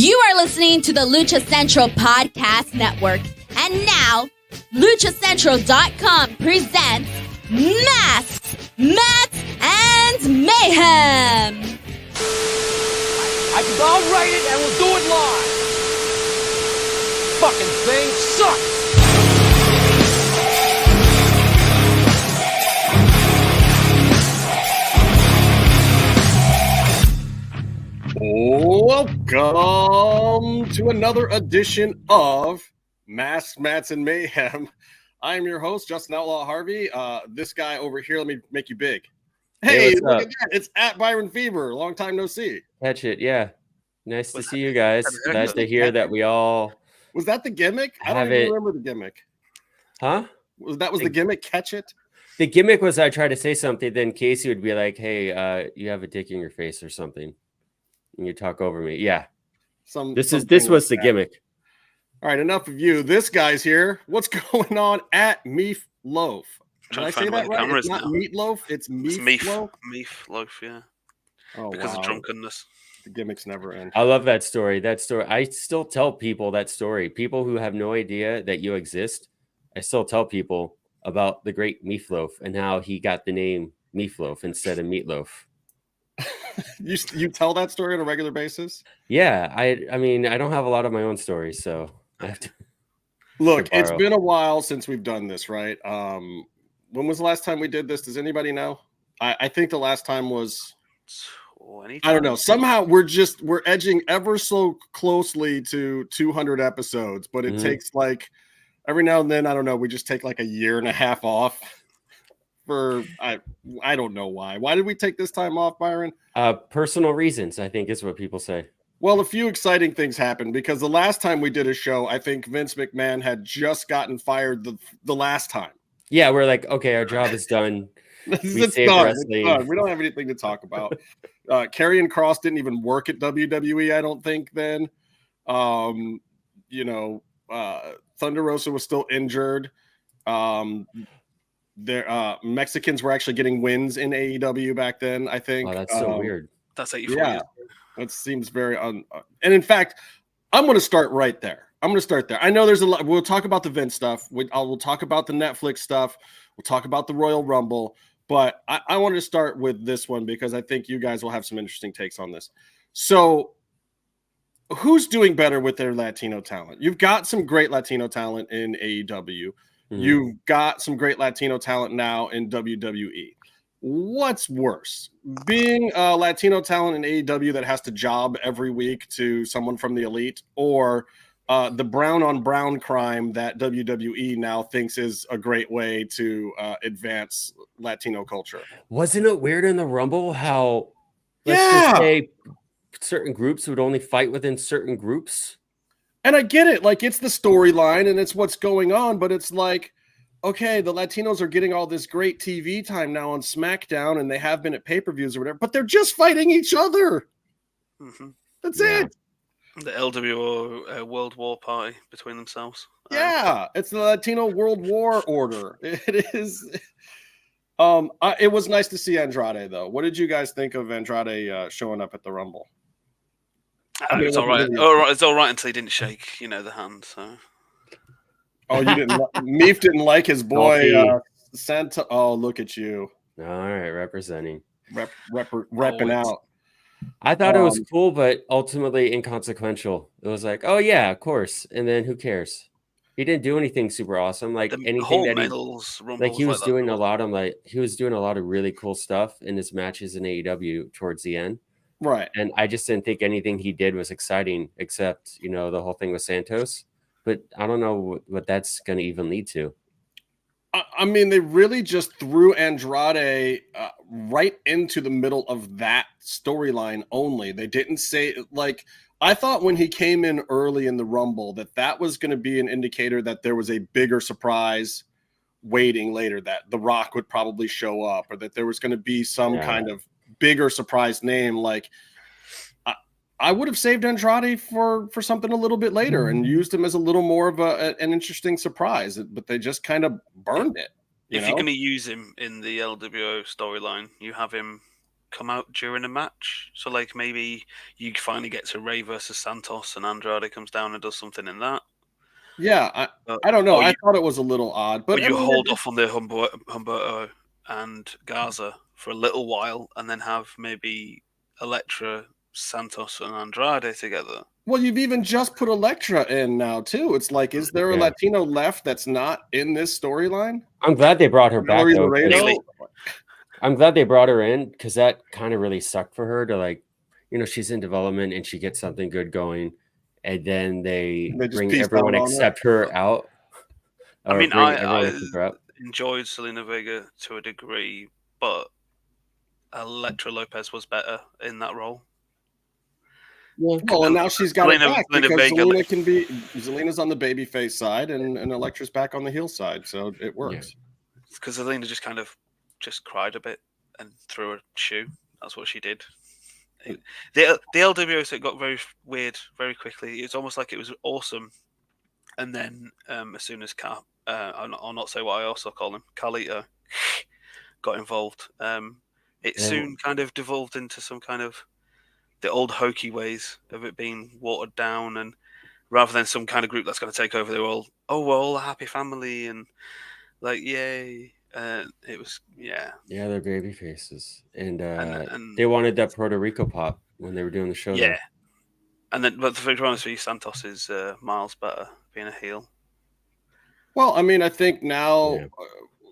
You are listening to the Lucha Central Podcast Network. And now, LuchaCentral.com presents Masks, Mats, and Mayhem. I'll write it and we'll do it live. Fucking thing sucks. Welcome to another edition of Masks, Mats, and Mayhem. I am your host, Justin Outlaw Harvey. This guy over here, let me make you big. Hey, look at that. It's at Byron Fever. Long time no see. Catch it, yeah. Nice to see you guys. Nice to hear that we all... Was that the gimmick? I don't even remember the gimmick. Huh? Was the gimmick? Catch it? The gimmick was I tried to say something, then Casey would be like, hey, you have a dick in your face or something. And you talk over me. Yeah. This was the gimmick. All right, enough of you. This guy's here. What's going on at Meefloaf? Did I say that right? It's not Meatloaf, it's Meefloaf. Meefloaf, yeah. Oh, because of drunkenness. The gimmicks never end. I love that story. I still tell people that story. People who have no idea that you exist, I still tell people about the great Meefloaf and how he got the name Meefloaf instead of Meatloaf. You tell that story on a regular basis? Yeah, I mean, I don't have a lot of my own stories, so I have to. Look, it's been a while since we've done this, right? When was the last time we did this? Does anybody know? I think the last time was... I don't know. Somehow we're edging ever so closely to 200 episodes, but it takes like every now and then, I don't know, we just take like a year and a half off for I don't know why. Why did we take this time off, Byron? Personal reasons, I think is what people say. Well, a few exciting things happened because the last time we did a show, I think Vince McMahon had just gotten fired the last time. Yeah, we're like, okay, our job is done. It's done. We don't have anything to talk about. Karrion Kross didn't even work at WWE, I don't think, then. Thunder Rosa was still injured. Mexicans were actually getting wins in AEW back then, I think. Oh, that's so weird. That's 84 years. That seems very and in fact, I'm going to start right there. I know there's a lot. We'll talk about the Vince stuff. We'll talk about the Netflix stuff. We'll talk about the Royal Rumble. But I wanted to start with this one because I think you guys will have some interesting takes on this. So who's doing better with their Latino talent? You've got some great Latino talent in AEW. Mm-hmm. You've got some great Latino talent now in WWE. What's worse, being a Latino talent in AEW that has to job every week to someone from the Elite, or the brown on brown crime that WWE now thinks is a great way to advance Latino culture? Wasn't it weird in the Rumble how, just say, certain groups would only fight within certain groups? And I get it. Like, it's the storyline and it's what's going on, but it's like, okay, the Latinos are getting all this great TV time now on SmackDown, and they have been at pay-per-views or whatever, but they're just fighting each other. Mm-hmm. That's it. The LWO World War Party between themselves. Yeah, it's the Latino World War Order. It is. It was nice to see Andrade, though. What did you guys think of Andrade showing up at the Rumble? It's all right. It's all right until he didn't shake, the hand. So. Oh, you didn't. Meef didn't like his boy Santa. Oh, look at you! All right, representing, repping out. I thought it was cool, but ultimately inconsequential. It was like, oh yeah, of course, and then who cares? He didn't do anything super awesome, like anything that he was doing a lot of really cool stuff in his matches in AEW towards the end. Right. And I just didn't think anything he did was exciting, except, the whole thing with Santos. But I don't know what that's going to even lead to. I mean, they really just threw Andrade right into the middle of that storyline only. They didn't say, like, I thought when he came in early in the Rumble that was going to be an indicator that there was a bigger surprise waiting later, that The Rock would probably show up, or that there was going to be some kind of bigger surprise name. Like, I would have saved Andrade for something a little bit later and used him as a little more of an interesting surprise, but they just kind of burned it. If you're going to use him in the LWO storyline, you have him come out during a match. So like maybe you finally get to Rey versus Santos, and Andrade comes down and does something in that. Yeah, I don't know. I thought it was a little odd, but you hold off on the Humberto and Garza for a little while, and then have maybe Elektra, Santos, and Andrade together. Well, you've even just put Elektra in now too. It's like, is there a Latino left that's not in this storyline? I'm glad they brought her back though. I'm glad they brought her in because that kind of really sucked for her to like, she's in development and she gets something good going, and then they bring everyone except her out. I mean, I enjoyed Selena Vega to a degree, but Elektra Lopez was better in that role. Well, and now she's got it back because Zelina's on the babyface side and Elektra's back on the heel side, so it works. Because Zelina just kind of cried a bit and threw a shoe. That's what she did. The LWO set got very weird very quickly. It's almost like it was awesome, and then as soon as I'll not say what I also call him, Carlito, got involved, it soon kind of devolved into some kind of the old hokey ways of it being watered down, and rather than some kind of group that's going to take over, they're all, we're all a happy family and like, yay. It was, they're baby faces, and they wanted that Puerto Rico pop when they were doing the show. Yeah, and then, but to be honest with you, Santos is miles better being a heel. Well, I mean, I think now,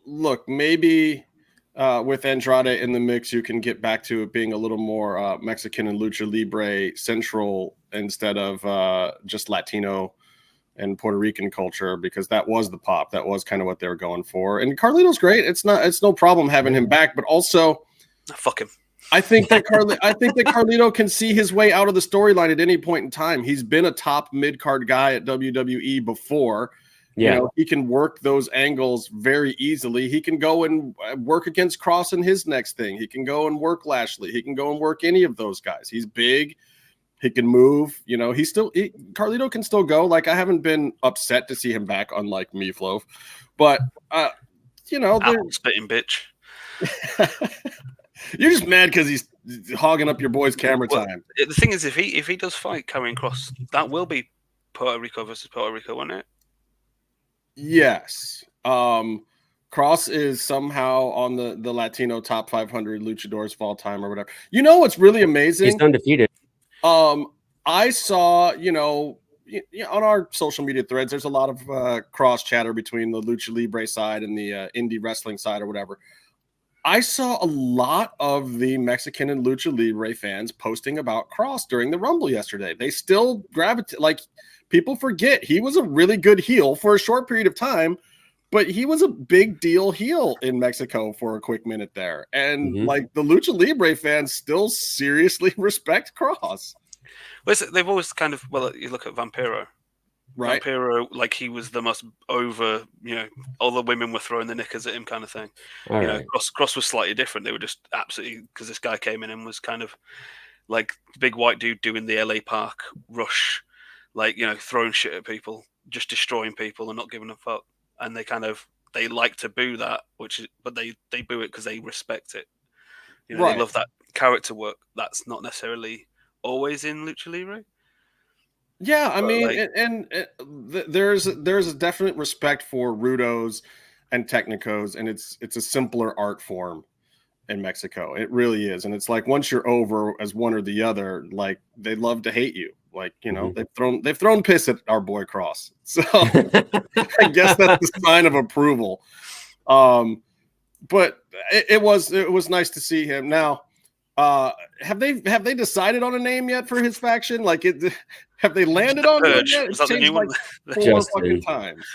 look, maybe with Andrade in the mix, you can get back to it being a little more Mexican and Lucha Libre central instead of just Latino and Puerto Rican culture, because that was the pop. That was kind of what they were going for. And Carlito's great. It's no problem having him back, but also fuck him. I think that Carlito can see his way out of the storyline at any point in time. He's been a top mid-card guy at WWE before. He can work those angles very easily. He can go and work against Kross in his next thing. He can go and work Lashley. He can go and work any of those guys. He's big. He can move. Carlito can still go. Like, I haven't been upset to see him back, unlike Meefloaf. But, spitting bitch. You're just mad because he's hogging up your boy's camera time. The thing is, if he does fight Karrion Kross, that will be Puerto Rico versus Puerto Rico, won't it? Yes. Kross is somehow on the Latino top 500 luchadors of all time or whatever. You know what's really amazing? He's undefeated. I saw, on our social media threads, there's a lot of cross chatter between the Lucha Libre side and the indie wrestling side or whatever. I saw a lot of the Mexican and Lucha Libre fans posting about Kross during the Rumble yesterday. They still gravitate, like, people forget he was a really good heel for a short period of time, but he was a big deal heel in Mexico for a quick minute there. And like, the Lucha Libre fans still seriously respect Kross. Well, they've always kind of, you look at Vampiro. Right. Vampiro, like, he was the most over, all the women were throwing the knickers at him kind of thing. Kross was slightly different. They were just absolutely, because this guy came in and was kind of like big white dude doing the LA Park rush, like, throwing shit at people, just destroying people and not giving a fuck. And they like to boo that, but they boo it because they respect it. They love that character work. That's not necessarily always in Lucha Libre. Yeah, I mean, there's a definite respect for rudos and technicos, and it's a simpler art form in Mexico. It really is, and it's like, once you're over as one or the other, like, they love to hate you. Like, they've thrown piss at our boy Kross, so I guess that's a sign of approval. But it was nice to see him. Now, have they decided on a name yet for his faction? Like, have they landed on it yet? It's changed like 4 fucking times.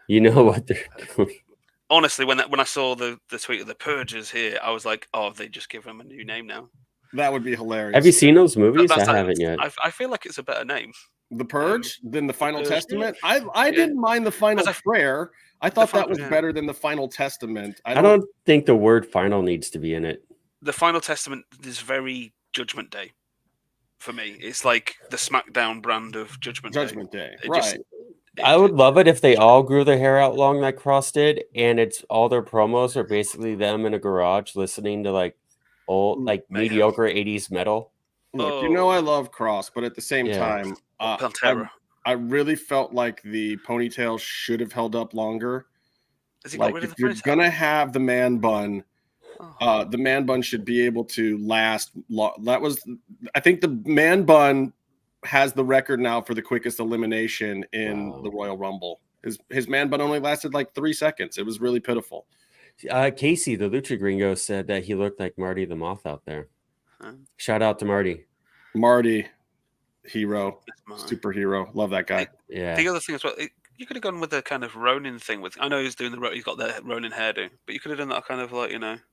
You know what they're doing. Honestly, when I saw the tweet of the Purges here, I was like, oh, they just give him a new name now. That would be hilarious. Have you seen those movies? I haven't yet. I feel like it's a better name. The Purge than the Final Testament? I didn't mind the Final Prayer. I thought that was better than the Final Testament. I don't think the word final needs to be in it. The Final Testament is very Judgment Day for me. It's like the SmackDown brand of Judgment Day. Right. I would love it if they all grew their hair out long like Kross did, and it's all their promos are basically them in a garage listening to like old, like Mayhem. mediocre 80s metal. Look, you know I love Kross, but at the same time, I really felt like the ponytail should have held up longer. Has he got rid of if the you're ponytail? gonna have the man bun, the man bun should be able to last. I think the man bun has the record now for the quickest elimination in the Royal Rumble. His man bun only lasted like 3 seconds. It was really pitiful. Casey, the Lucha Gringo, said that he looked like Marty the Moth out there. Shout out to Marty. Marty, hero, superhero. Love that guy. The other thing as well, you could have gone with the kind of Ronin thing. I know he's got the Ronin hairdo, but you could have done that kind of like,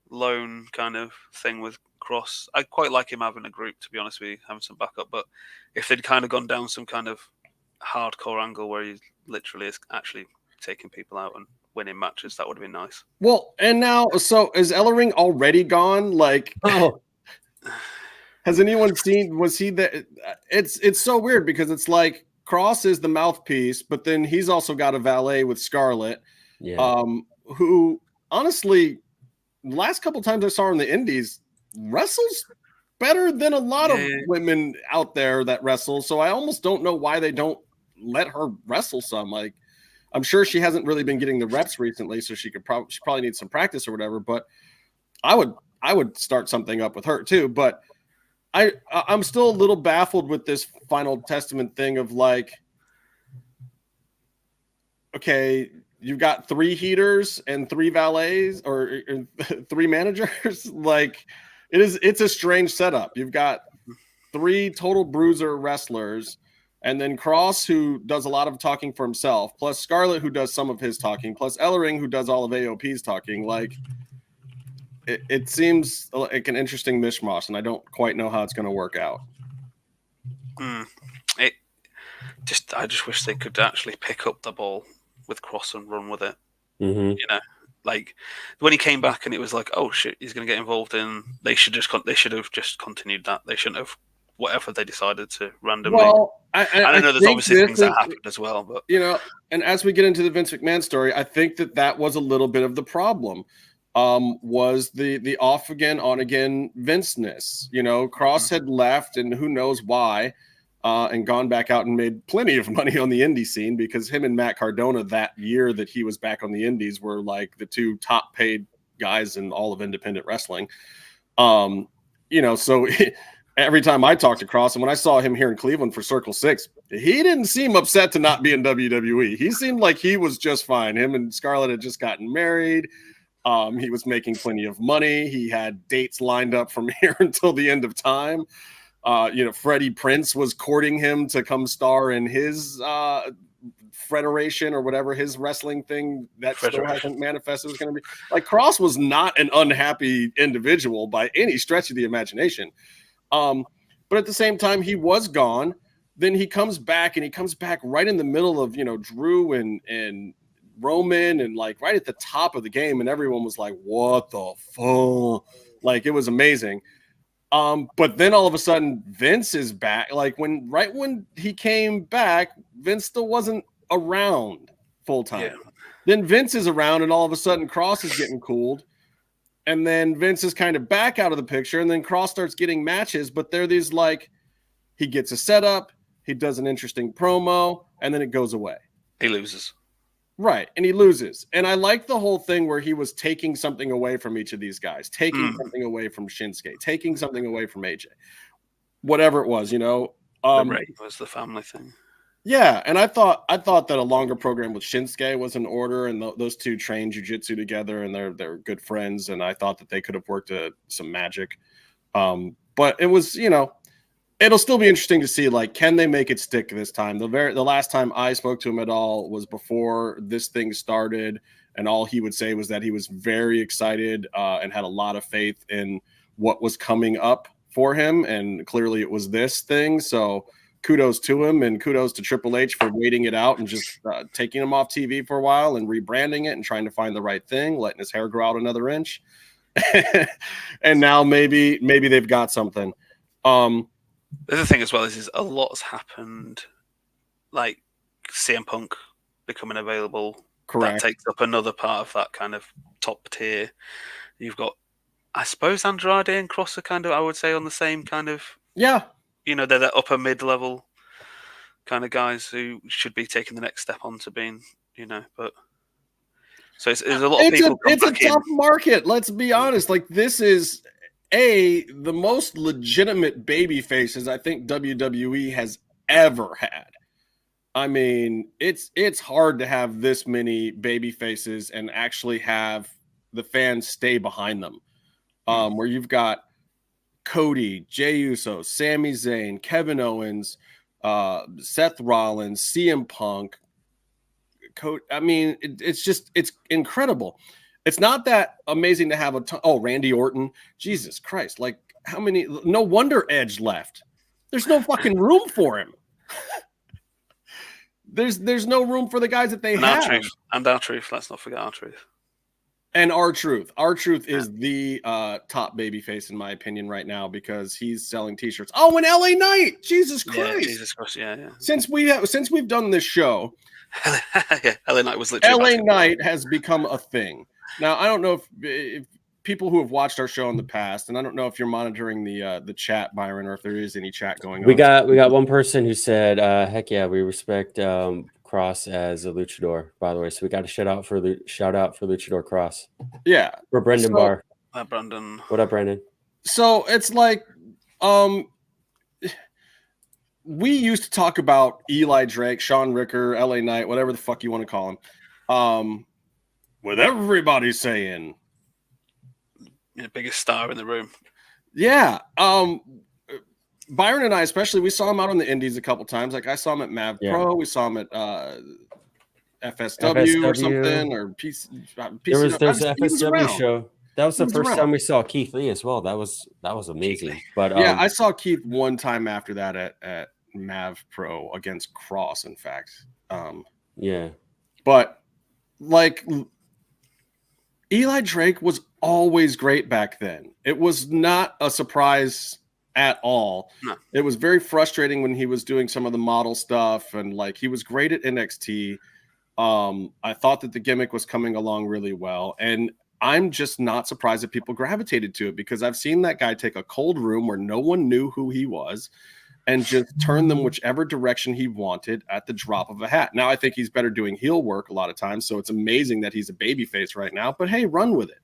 lone kind of thing with Kross. I quite like him having a group, to be honest with you, having some backup. But if they'd kind of gone down some kind of hardcore angle where he literally is actually taking people out and winning matches, that would have been nice. Well, and now, so is Ellering already gone? Like, has anyone seen? Was he there? It's so weird because it's like Kross is the mouthpiece, but then he's also got a valet with Scarlett, who honestly, the last couple times I saw her in the Indies, wrestles better than a lot of women out there that wrestle. So I almost don't know why they don't let her wrestle some. Like, I'm sure she hasn't really been getting the reps recently, so she probably needs some practice or whatever. But I would start something up with her too. But I'm still a little baffled with this Final Testament thing of like, okay, you've got 3 heaters and 3 valets or 3 managers. Like, it's a strange setup. You've got 3 total bruiser wrestlers, and then Kross, who does a lot of talking for himself, plus Scarlett, who does some of his talking, plus Ellering, who does all of AOP's talking. Like, it seems like an interesting mishmash, and I don't quite know how it's going to work out. I just wish they could actually pick up the ball with Kross and run with it. Like when he came back and it was like, oh shit, he's going to get involved in. They should have just continued that. They shouldn't have whatever they decided to randomly. Well, I know there's obviously things that happened as well, but and as we get into the Vince McMahon story, I think that was a little bit of the problem. Was the off again, on again Vince-ness. Kross had left, and who knows why, and gone back out and made plenty of money on the indie scene, because him and Matt Cardona that year that he was back on the indies were like the 2 top paid guys in all of independent wrestling. So every time I talked to Kross, and when I saw him here in Cleveland for Circle 6, he didn't seem upset to not be in WWE. He seemed like he was just fine. Him and Scarlett had just gotten married. He was making plenty of money. He had dates lined up from here until the end of time. Freddie Prinze was courting him to come star in his Federation or whatever, his wrestling thing that still hasn't manifested was going to be. Like, Kross was not an unhappy individual by any stretch of the imagination. But at the same time, he was gone. Then he comes back, and he comes back right in the middle of, Drew and Roman, and like right at the top of the game, and everyone was like, what the fuck? Like, it was amazing. But then all of a sudden Vince is back. Like, right when he came back, Vince still wasn't around full time. Then Vince is around, and all of a sudden Kross is getting cooled, and then Vince is kind of back out of the picture, and then Kross starts getting matches, but they're these like, he gets a setup, he does an interesting promo, and then it goes away. He loses. Right, and he loses. And I like the whole thing where he was taking something away from each of these guys, taking something away from Shinsuke, taking something away from AJ, whatever it was, The Ray was the family thing. Yeah, and I thought that a longer program with Shinsuke was in order, and those 2 train jiu-jitsu together, and they're good friends, and I thought that they could have worked some magic. But it was, it'll still be interesting to see, like, can they make it stick this time? The last time I spoke to him at all was before this thing started, and all he would say was that he was very excited and had a lot of faith in what was coming up for him, and clearly it was this thing. So kudos to him, and kudos to Triple H for waiting it out and just taking him off TV for a while and rebranding it and trying to find the right thing, letting his hair grow out another inch. And now maybe they've got something. The other thing as well is a lot's happened, like CM Punk becoming available. Correct. That takes up another part of that kind of top tier. You've got I suppose Andrade and Kross are kind of, I would say, on the same kind of. Yeah. You know, they're the upper mid-level kind of guys who should be taking the next step on to being, you know, but. So there's a lot of people. It's a tough market. Let's be honest. Like, this is the most legitimate baby faces I think WWE has ever had. I mean, it's hard to have this many baby faces and actually have the fans stay behind them. Where you've got Cody, Jey Uso, Sami Zayn, Kevin Owens, Seth Rollins, CM Punk. I mean, it's incredible. It's not that amazing to have a ton. Oh, Randy Orton. Jesus Christ. Like, how many? No wonder Edge left. There's no fucking room for him. There's no room for the guys that they have. R-Truth. Let's not forget R-Truth. And R-Truth. R-Truth is the top babyface, in my opinion, right now, because he's selling T-shirts. Oh, and LA Knight. Jesus Christ. Yeah, Jesus Christ. Yeah. Since we've done this show, yeah, LA Knight was literally. LA Knight has become a thing. Now, I don't know if people who have watched our show in the past, and I don't know if you're monitoring the chat, Byron, or if there is any chat going on. We got one person who said, "Heck yeah, we respect Kross as a luchador." By the way, so we got a shout out for Luchador Kross. Yeah, for Brendan Barr. Brandon. What up, Brandon? So it's like, we used to talk about Eli Drake, Sean Ricker, LA Knight, whatever the fuck you want to call him, with everybody saying, biggest star in the room. Yeah. Byron and I, especially, we saw him out on the indies a couple times. Like, I saw him at Mav Pro. We saw him at FSW or something, or PC. There's an FSW show. That was the first time we saw Keith Lee as well. That was amazing. But yeah, I saw Keith one time after that at Mav Pro against Kross, in fact. Yeah. But like, Eli Drake was always great back then. It was not a surprise at all. No. It was very frustrating when he was doing some of the model stuff, and like, he was great at NXT. I thought that the gimmick was coming along really well, and I'm just not surprised that people gravitated to it, because I've seen that guy take a cold room where no one knew who he was and just turn them whichever direction he wanted at the drop of a hat. Now, I think he's better doing heel work a lot of times, so it's amazing that he's a babyface right now, but hey, run with it.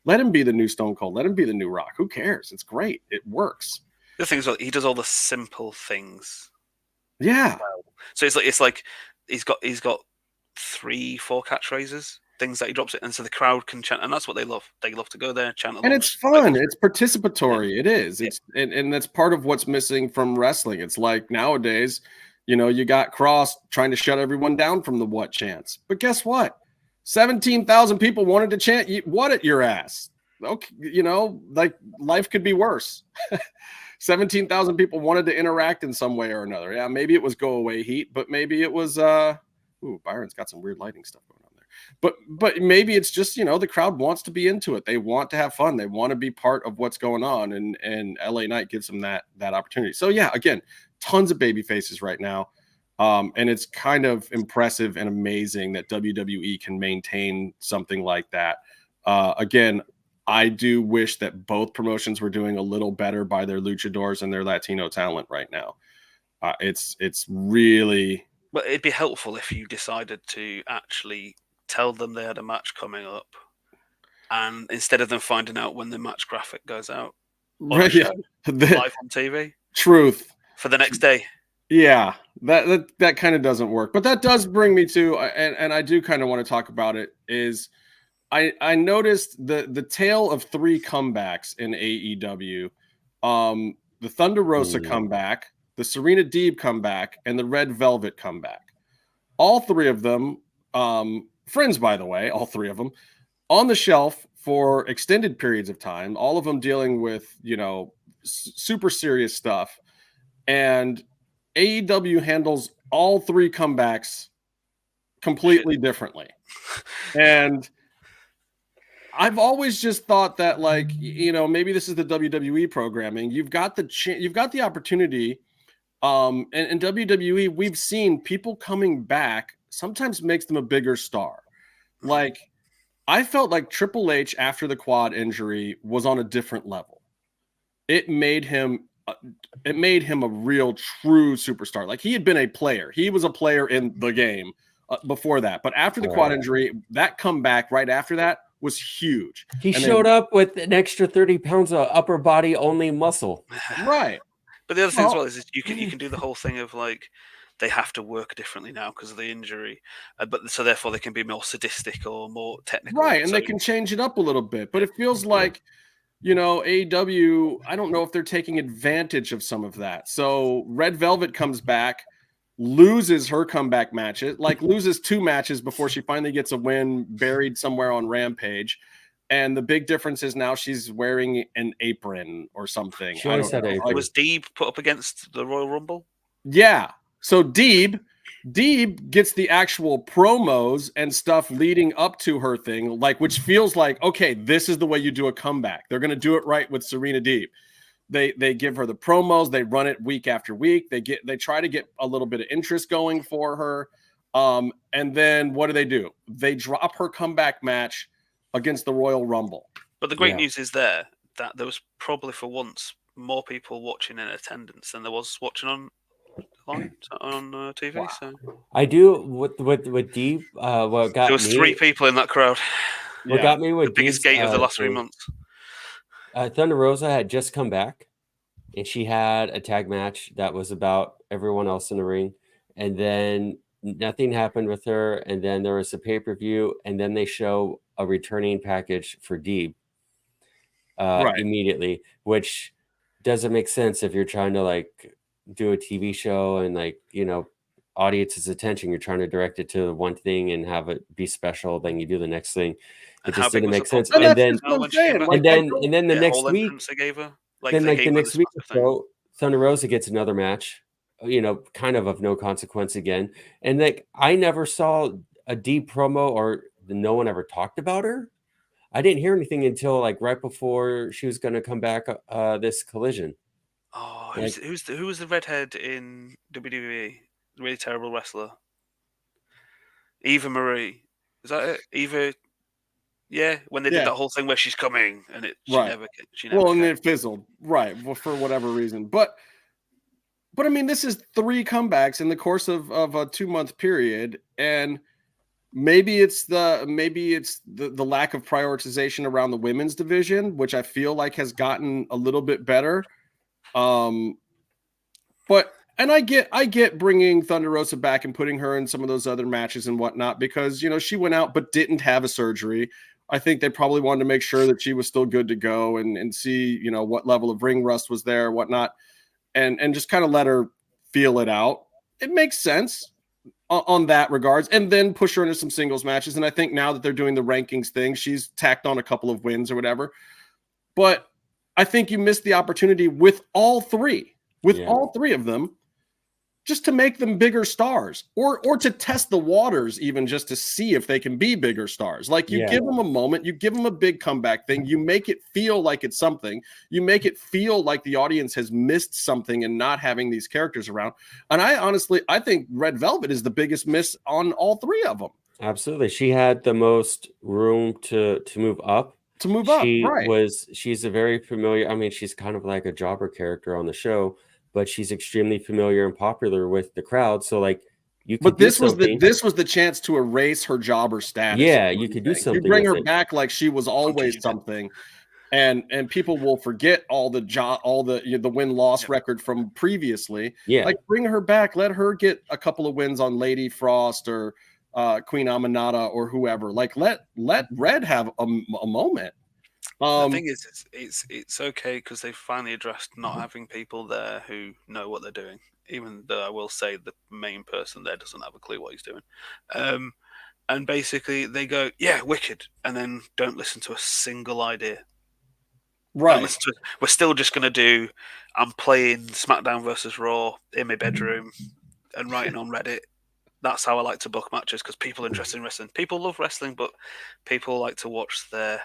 Let him be the new Stone Cold. Let him be the new Rock. Who cares? It's great. It works. The thing is, he does all the simple things. Yeah. So it's like he's got 3-4 catchphrases, things that he drops it, and so the crowd can chant, and that's what they love. They love to go there, chant along. And it's fun. It's participatory. It is. It's and that's part of what's missing from wrestling. It's like nowadays, you got Kross trying to shut everyone down from the what chants. But guess what? 17,000 people wanted to chant what at your ass. Okay, like, life could be worse. 17,000 people wanted to interact in some way or another. Yeah, maybe it was go away heat, but maybe it was Byron's got some weird lighting stuff going on there. But maybe it's just, the crowd wants to be into it. They want to have fun. They want to be part of what's going on, and LA Knight gives them that opportunity. So yeah, again, tons of baby faces right now. And it's kind of impressive and amazing that WWE can maintain something like that. Again, I do wish that both promotions were doing a little better by their luchadors and their Latino talent right now. It's really... But it'd be helpful if you decided to actually tell them they had a match coming up, and instead of them finding out when the match graphic goes out live on TV. Truth. For the next day. Yeah, that kind of doesn't work. But that does bring me to, and I do kind of want to talk about it, is I noticed the tale of 3 comebacks in AEW. The Thunder Rosa comeback, the Serena Deeb comeback, and the Red Velvet comeback. All 3 of them, friends, by the way, all 3 of them, on the shelf for extended periods of time, all of them dealing with, super serious stuff. And AEW handles all 3 comebacks completely differently. And I've always just thought that, like, maybe this is the WWE programming. You've got the opportunity. And in WWE, we've seen people coming back sometimes makes them a bigger star. Like, I felt like Triple H after the quad injury was on a different level. It made him a real true superstar. Like he had been a player. He was a player in the game before that. But after the quad injury, that comeback right after that was huge. He showed up with an extra 30 pounds of upper body only muscle. Right. But the other thing as well is you can do the whole thing of like they have to work differently now because of the injury, but so therefore they can be more sadistic or more technical. Right, and they can change it up a little bit. But it feels like, AEW, I don't know if they're taking advantage of some of that. So Red Velvet comes back, loses her comeback matches, loses 2 matches before she finally gets a win buried somewhere on Rampage. And the big difference is now she's wearing an apron or something. She always had an apron. Was Deeb put up against the Royal Rumble? Yeah. So Deeb gets the actual promos and stuff leading up to her thing, which feels like, okay, this is the way you do a comeback. They're going to do it right with Serena Deeb. They give her the promos. They run it week after week. They try to get a little bit of interest going for her. And then what do? They drop her comeback match against the Royal Rumble. But the great news is that there was probably for once more people watching in attendance than there was watching on TV. Wow. So I do with Deeb. What got there was 3 people in that crowd. What got me with the biggest gate of the last 3 months. Thunder Rosa had just come back, and she had a tag match that was about everyone else in the ring, and then nothing happened with her, and then there was a pay-per-view, and then they show a returning package for Deeb immediately, which doesn't make sense if you're trying to do a TV show and audience's attention. You're trying to direct it to one thing and have it be special, then you do the next thing. It just didn't make sense. And then the next week, the next week, Thunder Rosa gets another match, kind of no consequence again. And I never saw a Deeb promo or no one ever talked about her. I didn't hear anything until right before she was going to come back this Collision. Oh, who was the redhead in WWE? The really terrible wrestler. Eva Marie. Is that it? Eva. Yeah, when they did that whole thing where she's coming and she never and it fizzled, right? Well, for whatever reason, but I mean, this is 3 comebacks in the course of a 2-month period, and maybe it's the lack of prioritization around the women's division, which I feel like has gotten a little bit better. But I get bringing Thunder Rosa back and putting her in some of those other matches and whatnot because she went out but didn't have a surgery. I think they probably wanted to make sure that she was still good to go and see what level of ring rust was there, whatnot, and just kind of let her feel it out. It makes sense on that regards, and then push her into some singles matches. And I think now that they're doing the rankings thing, she's tacked on a couple of wins or whatever. But I think you missed the opportunity with all 3 of them, just to make them bigger stars or to test the waters, even just to see if they can be bigger stars. You give them a moment, you give them a big comeback thing, you make it feel like it's something, you make it feel like the audience has missed something and not having these characters around. And I think Red Velvet is the biggest miss on all 3 of them. Absolutely. She had the most room to move up. She's a very familiar, I mean, she's kind of like a jobber character on the show, but she's extremely familiar and popular with the crowd. So this was the chance to erase her jobber status. Yeah, you could do something. You bring her back like she was always something, and people will forget all the win-loss record from previously. Yeah, bring her back, let her get a couple of wins on Lady Frost or Queen Aminata or whoever. Let Red have a moment. The thing is, it's okay because they finally addressed not having people there who know what they're doing. Even though I will say the main person there doesn't have a clue what he's doing, and basically they go, "Yeah, wicked," and then don't listen to a single idea. Right. We're still just going to do. I'm playing SmackDown versus Raw in my bedroom and writing on Reddit. That's how I like to book matches because people are interested in wrestling. People love wrestling, but people like to watch their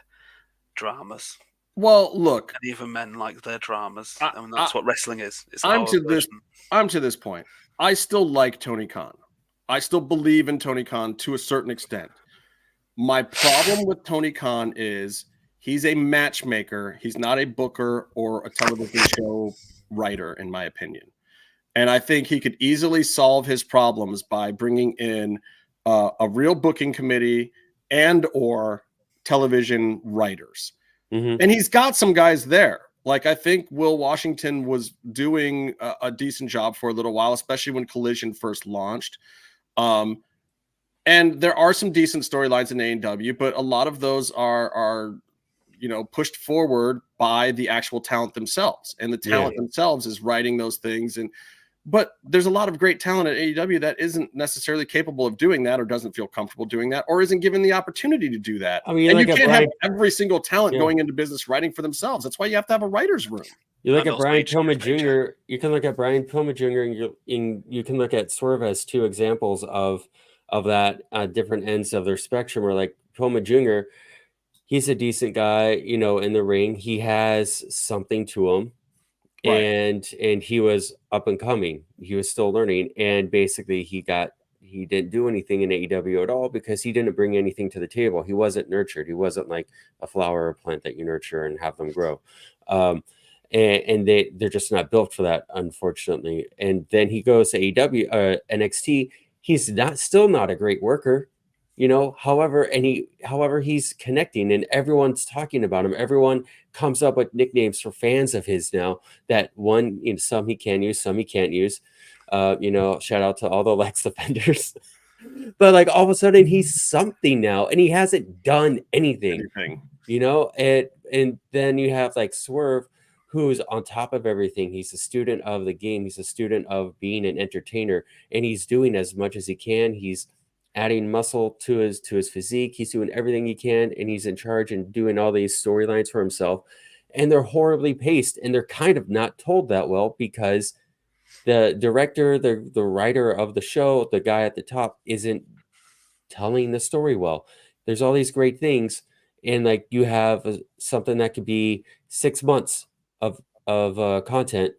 dramas. Well, look, and even men like their dramas. That's what wrestling is. I'm to this point. I still like Tony Khan. I still believe in Tony Khan to a certain extent. My problem with Tony Khan is he's a matchmaker. He's not a booker or a television show writer, in my opinion. And I think he could easily solve his problems by bringing in a real booking committee and or television writers. Mm-hmm. And he's got some guys there. Like, I think Will Washington was doing a decent job for a little while, especially when Collision first launched. And there are some decent storylines in AEW, but a lot of those are pushed forward by the actual talent themselves. And the talent themselves is writing those things. But there's a lot of great talent at AEW that isn't necessarily capable of doing that, or doesn't feel comfortable doing that, or isn't given the opportunity to do that. I mean, and you can't have every single talent going into business writing for themselves. That's why you have to have a writer's room. You look at Brian Pillman Jr. You can look at Brian Pillman Jr. and you can look at Swerve as two examples of that different ends of their spectrum. Or like Pillman Jr., he's a decent guy, in the ring. He has something to him. Right. And he was up and coming. He was still learning. And basically he didn't do anything in AEW at all because he didn't bring anything to the table. He wasn't nurtured. He wasn't like a flower or plant that you nurture and have them grow. And they're just not built for that, unfortunately. And then he goes to AEW, NXT. He's still not a great worker. However, he's connecting and everyone's talking about him. Everyone comes up with nicknames for fans of his now that some he can use, some he can't use. Shout out to all the Lex defenders. But like all of a sudden he's something now and he hasn't done anything. And then you have like Swerve, who's on top of everything. He's a student of the game. He's a student of being an entertainer, and he's doing as much as he can. He's adding muscle to his physique. He's doing everything he can, and he's in charge and doing all these storylines for himself. And they're horribly paced, and they're kind of not told that well because the director, the writer of the show, the guy at the top isn't telling the story well. There's all these great things, and like you have something that could be 6 months of content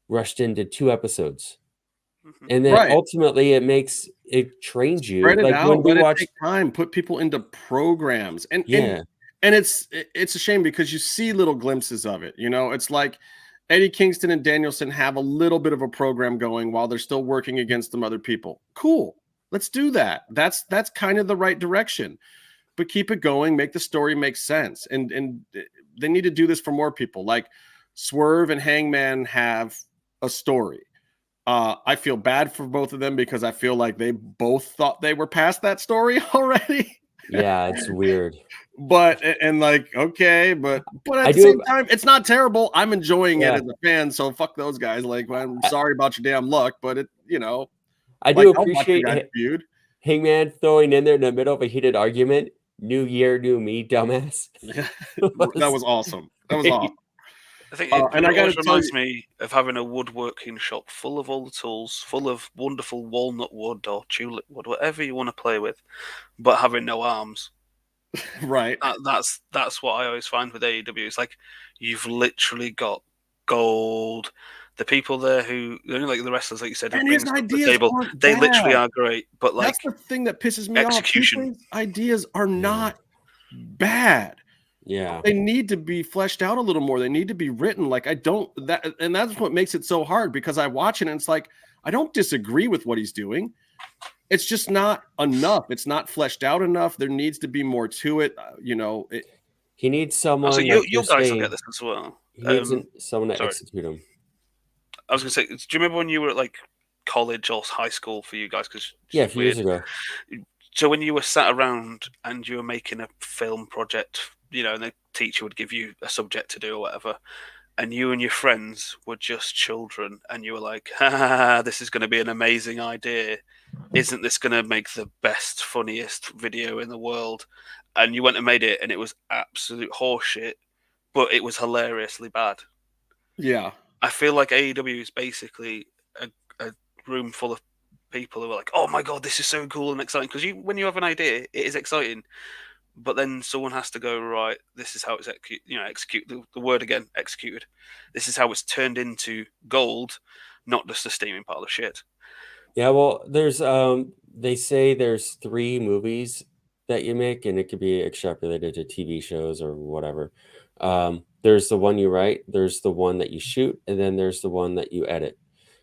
rushed into 2 episodes. And then ultimately it trains you. Spread it out, when let it take time, put people into programs. And it's a shame because you see little glimpses of it. It's like Eddie Kingston and Danielson have a little bit of a program going while they're still working against some other people. Cool. Let's do that. That's kind of the right direction. But keep it going, make the story make sense. And they need to do this for more people. Like Swerve and Hangman have a story. I feel bad for both of them because I feel like they both thought they were past that story already. Yeah, it's weird. But at the same time, it's not terrible. I'm enjoying it as a fan, so fuck those guys. Like, I'm sorry about your damn luck, but I do appreciate Hangman throwing in there in the middle of a heated argument. New year, new me, dumbass. That was awesome. That was awesome. I think it reminds me of having a woodworking shop full of all the tools, full of wonderful walnut wood or tulip wood, whatever you want to play with, but having no arms. Right. That's what I always find with AEW. It's like you've literally got gold. The people there like the wrestlers, like you said, and his ideas the table, they literally are great. But like that's the thing that pisses me execution. Off. Ideas are not bad. Yeah, they need to be fleshed out a little more. They need to be written. Like and that's what makes it so hard because I watch it and it's like I don't disagree with what he's doing. It's just not enough. It's not fleshed out enough. There needs to be more to it. He needs someone. So you guys will get this as well. He needs someone to execute him. I was going to say, do you remember when you were at like college or high school for you guys? A few years ago. So when you were sat around and you were making a film project, and the teacher would give you a subject to do or whatever, and you and your friends were just children, and you were like, this is going to be an amazing idea. Isn't this going to make the best, funniest video in the world? And you went and made it, and it was absolute horseshit, but it was hilariously bad. Yeah. I feel like AEW is basically a room full of people who are like, oh my God, this is so cool and exciting. Because when you have an idea, it is exciting. But then someone has to go, right, this is how it's execute the word again, executed. This is how it's turned into gold, not just a steaming pile of shit. Yeah, well, there's they say there's 3 movies that you make, and it could be extrapolated to TV shows or whatever. There's the one you write, there's the one that you shoot, and then there's the one that you edit.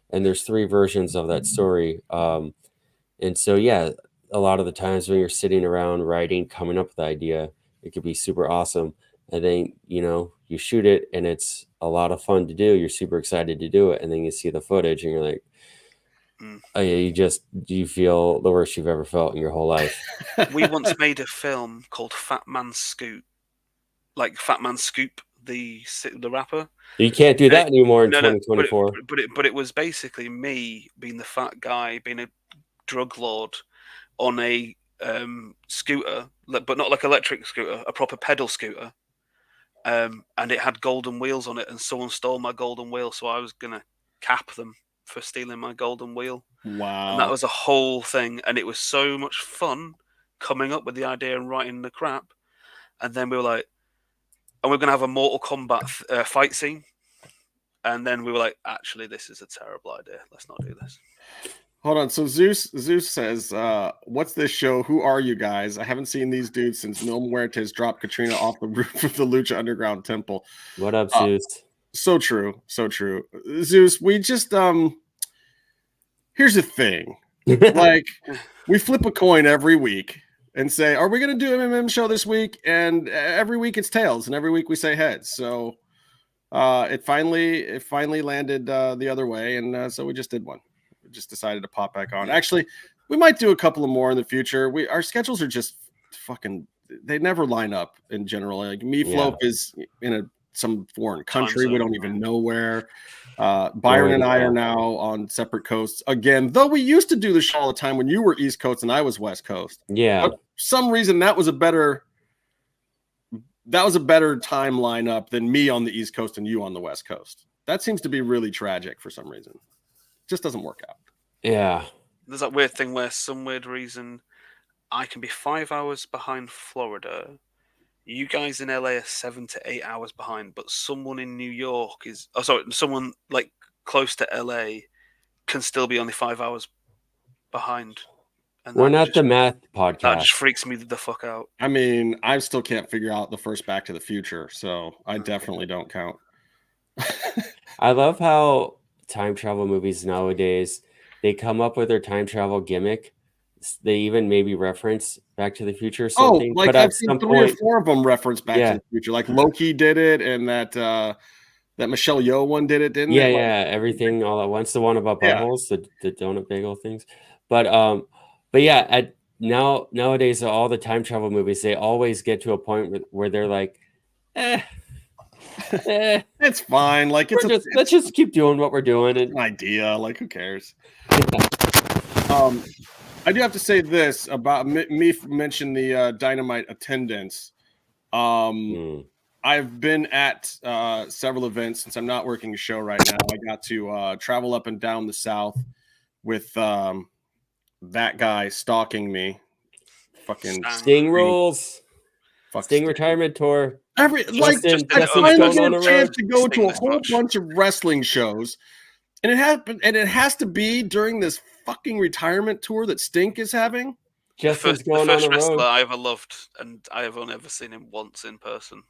And there's 3 versions of that story. And so, yeah, a lot of the times when you're sitting around writing, coming up with the idea, it could be super awesome. And then, you shoot it and it's a lot of fun to do. You're super excited to do it. And then you see the footage and you're like, oh, yeah, you feel the worst you've ever felt in your whole life. We once made a film called Fat Man Scoop, like Fat Man Scoop, the rapper. You can't do that anymore in 2024. But it was basically me being the fat guy, being a drug lord on a scooter, but not like electric scooter, a proper pedal scooter. And it had golden wheels on it, and someone stole my golden wheel, so I was gonna cap them for stealing my golden wheel. Wow. And that was a whole thing, and it was so much fun coming up with the idea and writing the crap. And then we were like, and we're going to have a Mortal Kombat fight scene. And then we were like, actually, this is a terrible idea. Let's not do this. Hold on. So Zeus says, what's this show? Who are you guys? I haven't seen these dudes since Mil Muertes dropped Katrina off the roof of the Lucha Underground Temple. What up, Zeus? So true. So true. Zeus, we just, here's the thing. Like, we flip a coin every week and say, are we going to do an MM show this week? And every week it's tails, and every week we say heads. So it finally landed the other way, and so we just did one. We just decided to pop back on. Actually, we might do a couple of more in the future. Our schedules are just fucking, they never line up in general. Like Meefloaf is in some foreign country. We don't even know where. Byron and I are now on separate coasts again, though we used to do the show all the time when you were East Coast and I was West Coast. Yeah. But for some reason that was a better time lineup than me on the East Coast and you on the West Coast. That seems to be really tragic for some reason. It just doesn't work out. Yeah. There's that weird thing where some weird reason I can be 5 hours behind Florida. You guys in LA are 7 to 8 hours behind, but someone in New York someone like close to LA can still be only 5 hours behind. And we're not the math podcast. That just freaks me the fuck out. I mean, I still can't figure out the first Back to the Future, so I definitely don't count. I love how time travel movies nowadays, they come up with their time travel gimmick. They even maybe reference Back to the Future or something. Like but I've at seen some 3 point, or 4 of them reference Back to the Future. Like Loki did it, and that Michelle Yeoh one did it, didn't it? Yeah, everything all at once. The one about buttholes, the donut bagel things. But yeah, nowadays all the time travel movies, they always get to a point where they're like, it's fine. Like let's just keep doing what we're doing. It's an idea. Like, who cares? I do have to say this about me. Mention the Dynamite attendance. I've been at several events since I'm not working a show right now. I got to travel up and down the South with that guy stalking me. Fucking Sting rules. Sting retirement tour. I finally get a chance to go to a whole bunch of wrestling shows, and it happened. And it has to be during this fucking retirement tour that Stink is having. The first wrestler I ever loved, and I have only ever seen him once in person.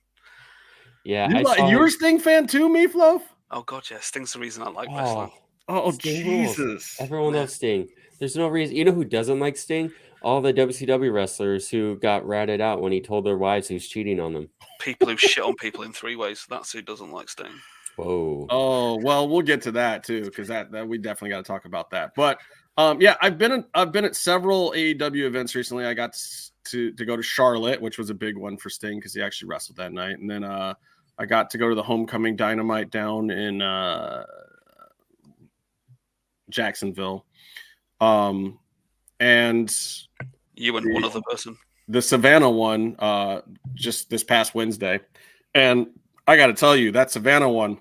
Yeah, you're a Sting fan too, Meefloaf? Oh god, yeah, Sting's the reason I like wrestling. Oh Sting Jesus! Rules. Everyone loves Sting. There's no reason. You know who doesn't like Sting? All the WCW wrestlers who got ratted out when he told their wives he was cheating on them. People who shit on people in 3 ways. That's who doesn't like Sting. Whoa. Oh well, we'll get to that too, because that we definitely got to talk about that. But yeah, I've been at several AEW events recently. I got to go to Charlotte, which was a big one for Sting because he actually wrestled that night, and then I got to go to the Homecoming Dynamite down in Jacksonville, and you and one other person. The Savannah one just this past Wednesday, and I got to tell you, that Savannah one,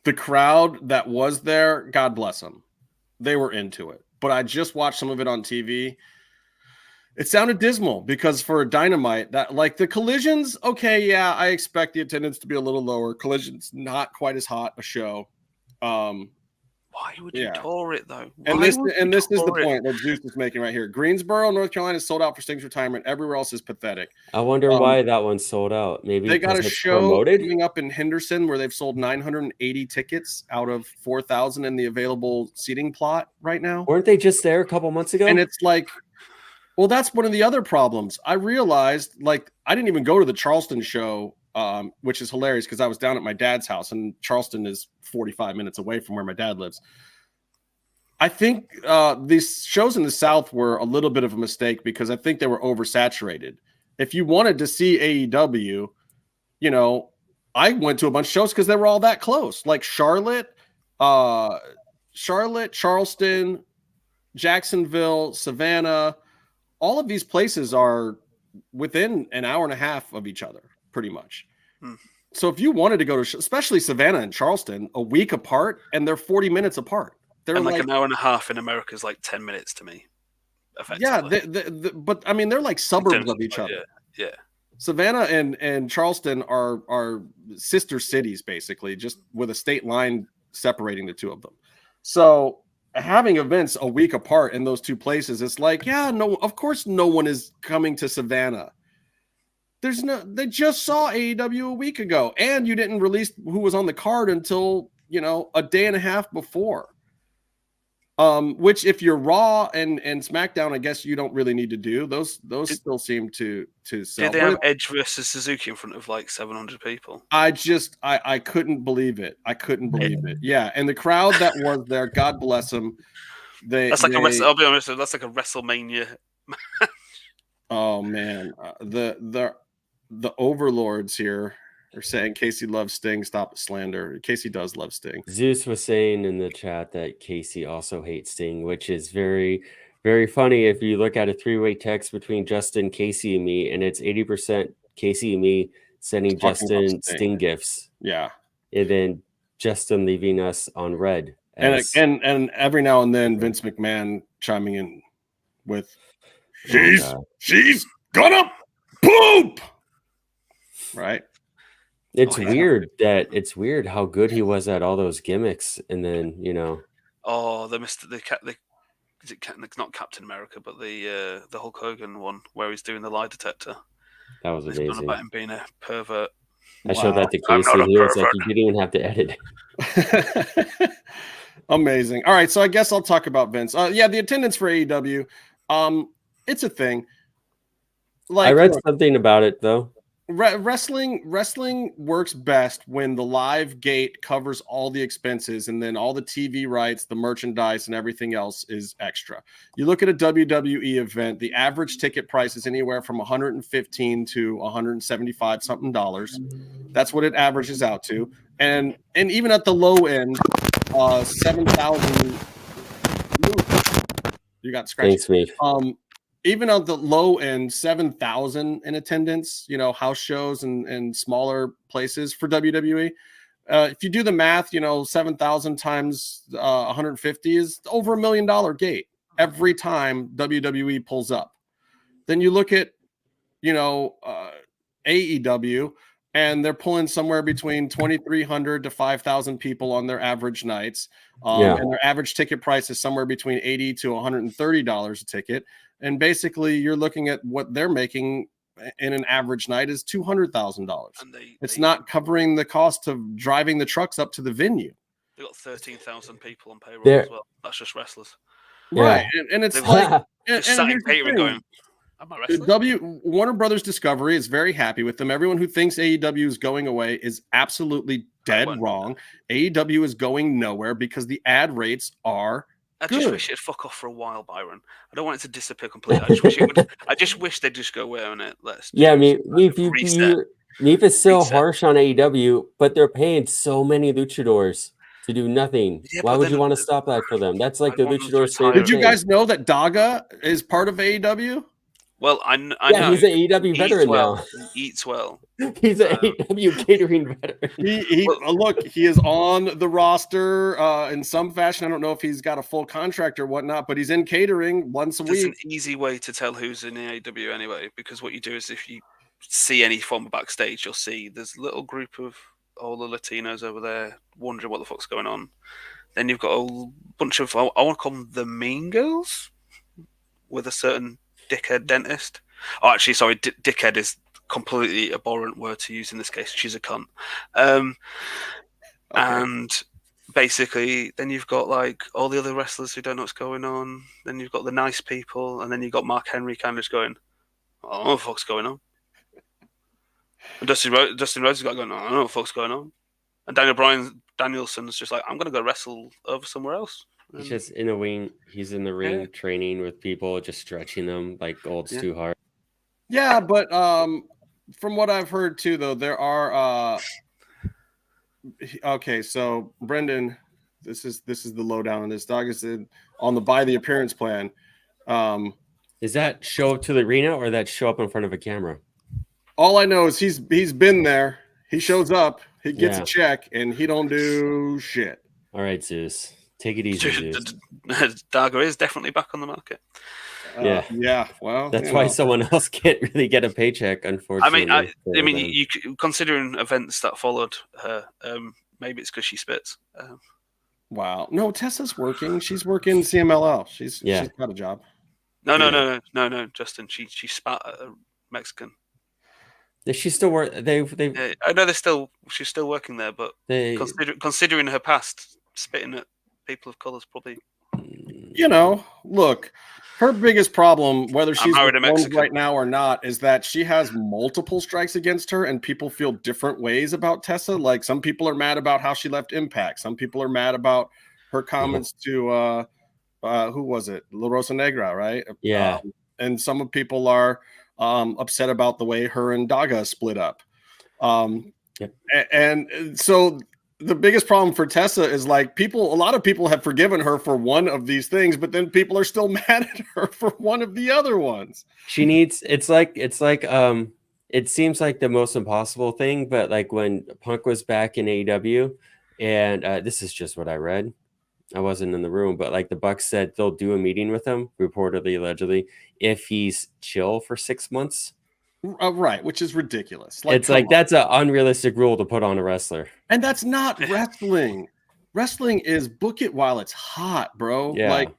the crowd that was there, God bless them, they were into it. But I just watched some of it on TV. It sounded dismal because for a Dynamite, that like the Collisions, okay, yeah, I expect the attendance to be a little lower. Collision's not quite as hot a show. Why would you tour it though? And this is the point that Zeus is making right here. Greensboro, North Carolina is sold out for Sting's retirement. Everywhere else is pathetic. I wonder why that one's sold out. Maybe they got a show coming up in Henderson where they've sold 980 tickets out of 4,000 in the available seating plot right now. Weren't they just there a couple months ago? And it's like, well, that's one of the other problems. I realized, like, I didn't even go to the Charleston show, which is hilarious because I was down at my dad's house, and Charleston is 45 minutes away from where my dad lives. I think these shows in the South were a little bit of a mistake because I think they were oversaturated. If you wanted to see AEW, you know, I went to a bunch of shows because they were all that close. Like Charlotte, Charleston, Jacksonville, Savannah. All of these places are within an hour and a half of each other, pretty much. So if you wanted to go to, especially Savannah and Charleston, a week apart, and they're 40 minutes apart. They're and like an hour and a half in America is like 10 minutes to me. Yeah, but I mean, they're like suburbs of each other. Yeah. Savannah and Charleston are sister cities, basically, just with a state line separating the two of them. So having events a week apart in those two places, it's like, yeah, no, of course no one is coming to Savannah. They just saw AEW a week ago, and you didn't release who was on the card until, you know, a day and a half before. Which if you're Raw and SmackDown, I guess you don't really need to do. Those still seem to sell. Did they have Edge versus Suzuki in front of like 700 people? I couldn't believe it. I couldn't believe it. Yeah, and the crowd that was there, God bless them. I'll be honest, that's like a WrestleMania. Oh man, the overlords here are saying Casey loves Sting. Stop the slander. Casey does love Sting. Zeus was saying in the chat that Casey also hates Sting, which is very, very funny if you look at a three-way text between Justin, Casey, and me, and it's 80% Casey and me sending Justin Sting gifts. Yeah. And then Justin leaving us on red. And every now and then Vince McMahon chiming in with she's gonna poop. Right. It's weird how good he was at all those gimmicks, and then it's not Captain America, but the Hulk Hogan one where he's doing the lie detector. That was amazing. It's about him being a pervert. I showed that to Casey. He was like, you didn't even have to edit. Amazing. All right, so I guess I'll talk about Vince. The attendance for AEW, it's a thing. Like, I read something about it though. Wrestling works best when the live gate covers all the expenses, and then all the TV rights, the merchandise, and everything else is extra. You look at a WWE event, the average ticket price is anywhere from $115 to $175 something dollars. That's what it averages out to, and even at the low end, 7,000. You got scratched. Thanks, mate. Even on the low end, 7,000 in attendance, house shows and smaller places for WWE. If you do the math, 7,000 times 150 is over $1 million gate every time WWE pulls up. Then you look at, AEW, and they're pulling somewhere between 2,300 to 5,000 people on their average nights. And their average ticket price is somewhere between $80 to $130 a ticket. And basically, you're looking at what they're making in an average night is $200,000. It's not covering the cost of driving the trucks up to the venue. They've got 13,000 people on payroll as well. That's just wrestlers. Right. And it's like... Warner Brothers Discovery is very happy with them. Everyone who thinks AEW is going away is absolutely dead wrong. AEW is going nowhere because the ad rates are I just wish it'd fuck off for a while, Byron. I don't want it to disappear completely. I just wish they'd just go away on it. Meef is so harsh on AEW, but they're paying so many luchadors to do nothing. Why would you want to stop that for them? That's like the luchadors' favorite thing. Did you guys know that Daga is part of AEW? Well, I know. He's an AEW veteran now. He eats well. He's an AEW catering veteran. He is on the roster in some fashion. I don't know if he's got a full contract or whatnot, but he's in catering once a week. It's an easy way to tell who's in the AEW anyway, because what you do is if you see any form of backstage, you'll see there's a little group of all the Latinos over there wondering what the fuck's going on. Then you've got a bunch of, I want to call them the mean girls, with a certain dickhead dentist. Oh, actually, sorry, dickhead is completely abhorrent word to use in this case. She's a cunt. Okay. And basically, then you've got like all the other wrestlers who don't know what's going on. Then you've got the nice people, and then you've got Mark Henry kind of just going, I don't know what the fuck's going on. And Dustin Rhodes has got going, I don't know what the fuck's going on. And Danielson's just like, I'm going to go wrestle over somewhere else. He's just in the ring. He's in the ring training with people, just stretching them like Gold's too hard. Yeah, but from what I've heard too, though, there are okay. So Brendan, this is the lowdown on this. Dog is on the buy the appearance plan. Is that show up to the arena or that show up in front of a camera? All I know is he's been there. He shows up, he gets a check, and he don't do shit. All right, Zeus. Take it easy, Zeus. Dargo is definitely back on the market. Yeah. Well, that's why someone else can't really get a paycheck, unfortunately. I mean, you considering events that followed her, maybe it's because she spits. Wow. No, Tessa's working. She's working CMLL. She's got a job. No, Justin. She spat at a Mexican. Does she still work? I know she's still working there, but considering her past, spitting at people of color is probably. Look, her biggest problem, whether she's Mexican right now or not, is that she has multiple strikes against her, and people feel different ways about Tessa. Like some people are mad about how she left Impact. Some people are mad about her comments to who was it, La Rosa Negra, right? Yeah, and some people are upset about the way her and Daga split up. And so the biggest problem for Tessa is like a lot of people have forgiven her for one of these things, but then people are still mad at her for one of the other ones. She needs, it seems like the most impossible thing, but like when Punk was back in AEW, and this is just what I read. I wasn't in the room, but like the Bucks said they'll do a meeting with him, reportedly, allegedly, if he's chill for 6 months. Right, which is ridiculous. It's like that's an unrealistic rule to put on a wrestler. And that's not wrestling. Wrestling is book it while it's hot, bro. Yeah. Like,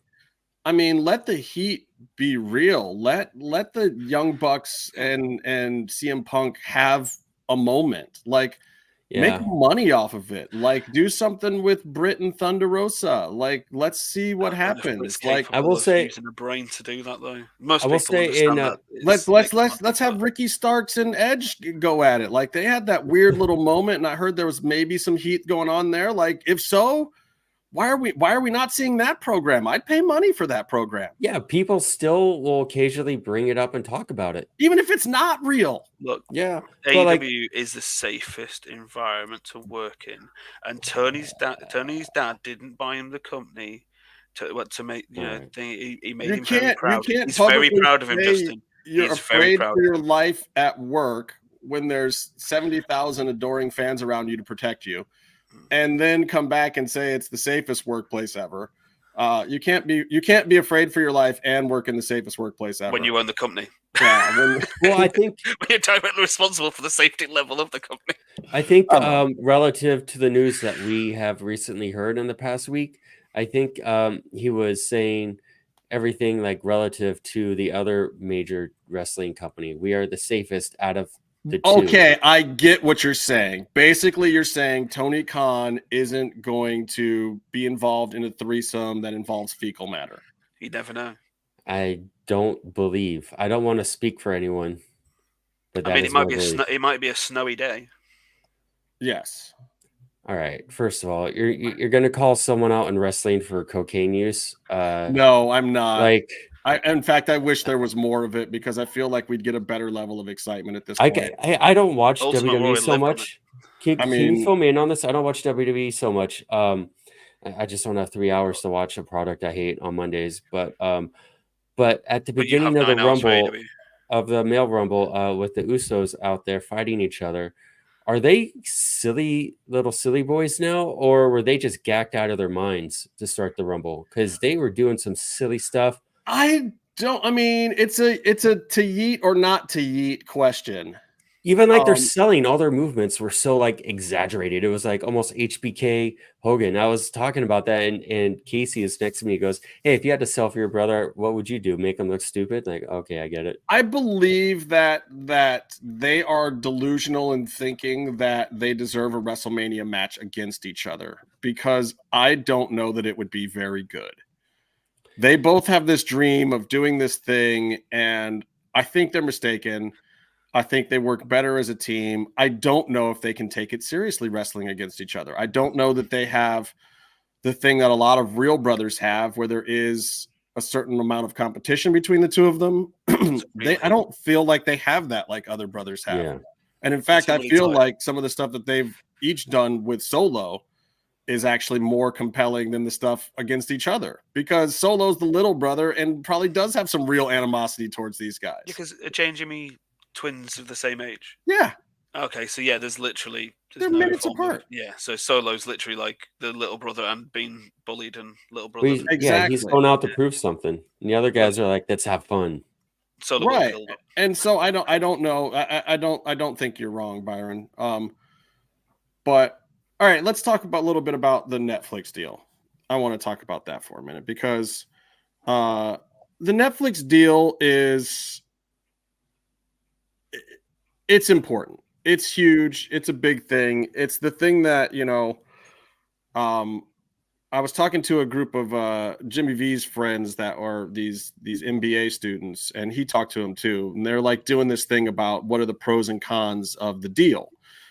I mean, let the heat be real. Let the Young Bucks and CM Punk have a moment. Like, make money off of it. Like, do something with Britt and Thunder Rosa. Like, let's see what happens. Like, I will say, using a brain to do that though. Most I will people say let's have Ricky Starks and Edge go at it. Like, they had that weird little moment, and I heard there was maybe some heat going on there. Like, if so, why are we not seeing that program? I'd pay money for that program. Yeah, people still will occasionally bring it up and talk about it, even if it's not real. Look, AEW is the safest environment to work in, and Tony's dad didn't buy him the company to make he made him very proud. He's very proud of him, Justin. You're afraid for your life at work when there's 70,000 adoring fans around you to protect you, and then come back and say it's the safest workplace ever. You can't be afraid for your life and work in the safest workplace ever when you own the company. Yeah. Well, I think when you're directly responsible for the safety level of the company. I think relative to the news that we have recently heard in the past week, I think he was saying everything like relative to the other major wrestling company. We are the safest out of the two. Okay, I get what you're saying. Basically, you're saying Tony Khan isn't going to be involved in a threesome that involves fecal matter. You never know. I don't believe. I don't want to speak for anyone, but it might be a snowy day. Yes. All right. First of all, you're going to call someone out in wrestling for cocaine use? No, I'm not. Like, in fact, I wish there was more of it because I feel like we'd get a better level of excitement at this point. I don't watch WWE so much. Can you fill me in on this? I don't watch WWE so much. I just don't have 3 hours to watch a product I hate on Mondays. But at the beginning of the Rumble, of the male Rumble, with the Usos out there fighting each other, are they silly boys now, or were they just gacked out of their minds to start the Rumble? Because they were doing some silly stuff. I mean, it's a to yeet or not to yeet question. Even like they're selling, all their movements were so like exaggerated. It was like almost HBK Hogan. I was talking about that, and Casey is next to me. He goes, "Hey, if you had to sell for your brother, what would you do? Make him look stupid?" Like, okay, I get it. I believe that they are delusional in thinking that they deserve a WrestleMania match against each other, because I don't know that it would be very good. They both have this dream of doing this thing, and I think they're mistaken. I think they work better as a team. I don't know if they can take it seriously wrestling against each other. I don't know that they have the thing that a lot of real brothers have, where there is a certain amount of competition between the two of them. I don't feel like they have that like other brothers have. Yeah. And in fact, I feel like some of the stuff that they've each done with Solo is actually more compelling than the stuff against each other, because Solo's the little brother and probably does have some real animosity towards these guys. Because Jay and Jimmy, twins of the same age. Yeah. Okay, so yeah, there's they're minutes apart. So Solo's literally like the little brother and being bullied, and little brother. Exactly. Yeah, he's going out to prove something, and the other guys are like, "Let's have fun." Solo, right? And so I don't know. I don't think you're wrong, Byron. But all right, let's talk about a little bit about the Netflix deal. I want to talk about that for a minute, because the Netflix deal it's important. It's huge. It's a big thing. It's the thing that, I was talking to a group of Jimmy V's friends that are these MBA students, and he talked to them too. And they're like doing this thing about what are the pros and cons of the deal.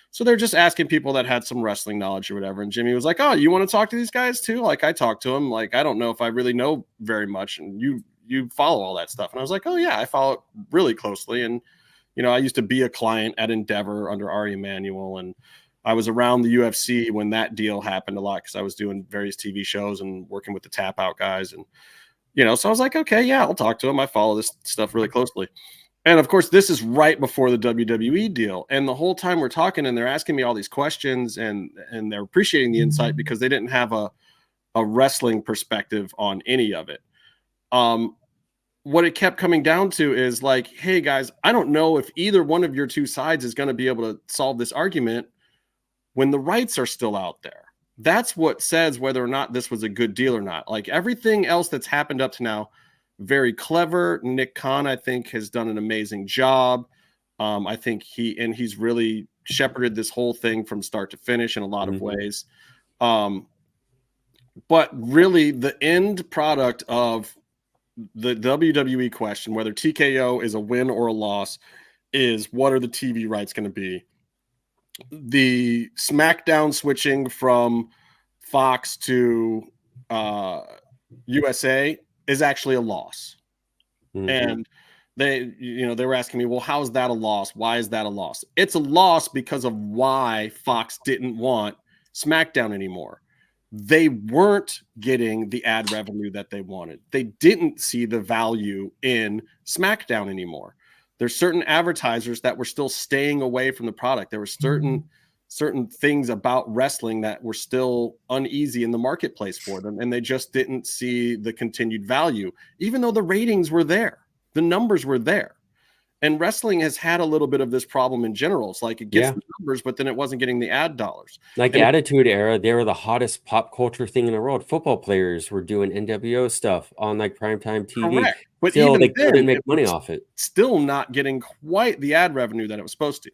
So they're just asking people that had some wrestling knowledge or whatever. And Jimmy was like, "Oh, you want to talk to these guys too?" Like, I talked to them. Like, I don't know if I really know very much. And you follow all that stuff. And I was like, "Oh yeah, I follow it really closely." And I used to be a client at Endeavor under Ari Emanuel, and I was around the UFC when that deal happened a lot, because I was doing various TV shows and working with the Tap Out guys. And, so I was like, okay, yeah, I'll talk to him. I follow this stuff really closely. And of course, this is right before the WWE deal. And the whole time we're talking and they're asking me all these questions, and they're appreciating the insight because they didn't have a wrestling perspective on any of it. What it kept coming down to is like, hey guys, I don't know if either one of your two sides is going to be able to solve this argument when the rights are still out there. That's what says whether or not this was a good deal or not. Like, everything else that's happened up to now, very clever. Nick Khan, I think, has done an amazing job. I think he's really shepherded this whole thing from start to finish in a lot of ways. But really, the end product of the WWE question, whether TKO is a win or a loss, is what are the TV rights going to be? The SmackDown switching from Fox to USA is actually a loss. And they were asking me, well, how is that a loss? Why is that a loss? It's a loss because of why Fox didn't want SmackDown anymore. They weren't getting the ad revenue that they wanted. They didn't see the value in SmackDown anymore. There's certain advertisers that were still staying away from the product. There were certain things about wrestling that were still uneasy in the marketplace for them, and they just didn't see the continued value, even though the ratings were there. The numbers were there. And wrestling has had a little bit of this problem in general. It's like it gets the numbers, but then it wasn't getting the ad dollars. Like Attitude Era, they were the hottest pop culture thing in the world. Football players were doing NWO stuff on like primetime TV. Correct. But still, even they couldn't make money off it. Still not getting quite the ad revenue that it was supposed to.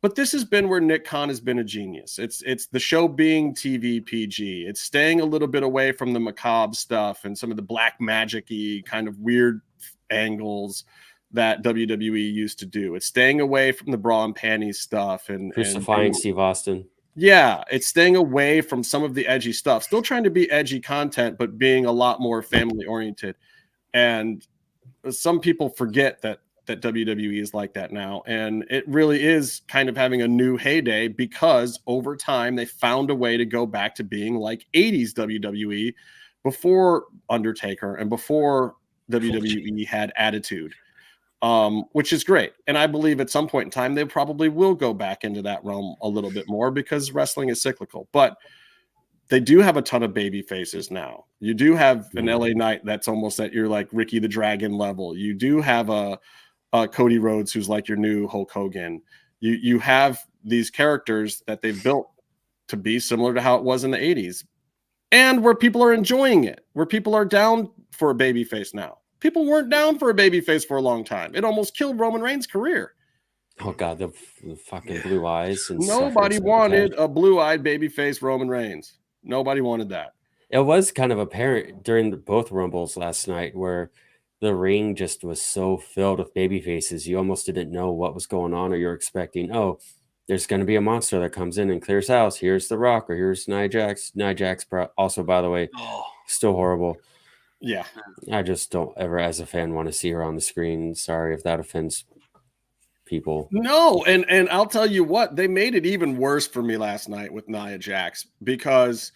But this has been where Nick Khan has been a genius. It's the show being TV PG. It's staying a little bit away from the macabre stuff and some of the black magic-y kind of weird angles that WWE used to do. It's staying away from the bra and panties stuff and crucifying Steve Austin. Yeah, it's staying away from some of the edgy stuff. Still trying to be edgy content, but being a lot more family oriented. And some people forget that WWE is like that now. And it really is kind of having a new heyday, because over time they found a way to go back to being like 80s WWE before Undertaker and before WWE had Attitude. Which is great. And I believe at some point in time, they probably will go back into that realm a little bit more, because wrestling is cyclical. But they do have a ton of baby faces now. You do have an LA Knight that's almost at your like Ricky the Dragon level. You do have a Cody Rhodes who's like your new Hulk Hogan. You have these characters that they've built to be similar to how it was in the 80s, and where people are enjoying it, where people are down for a babyface now. People weren't down for a babyface for a long time. It almost killed Roman Reigns' career. Oh God, the fucking blue eyes and nobody wanted a blue-eyed babyface Roman Reigns. Nobody wanted that. It was kind of apparent during both Rumbles last night where the ring just was so filled with baby faces. You almost didn't know what was going on, or you're expecting, oh, there's going to be a monster that comes in and clears house. Here's The Rock, or here's Nia Jax. Nia Jax, also, by the way, still horrible. Yeah. I just don't ever, as a fan, want to see her on the screen. Sorry if that offends people. No, and I'll tell you what, they made it even worse for me last night with Nia Jax, because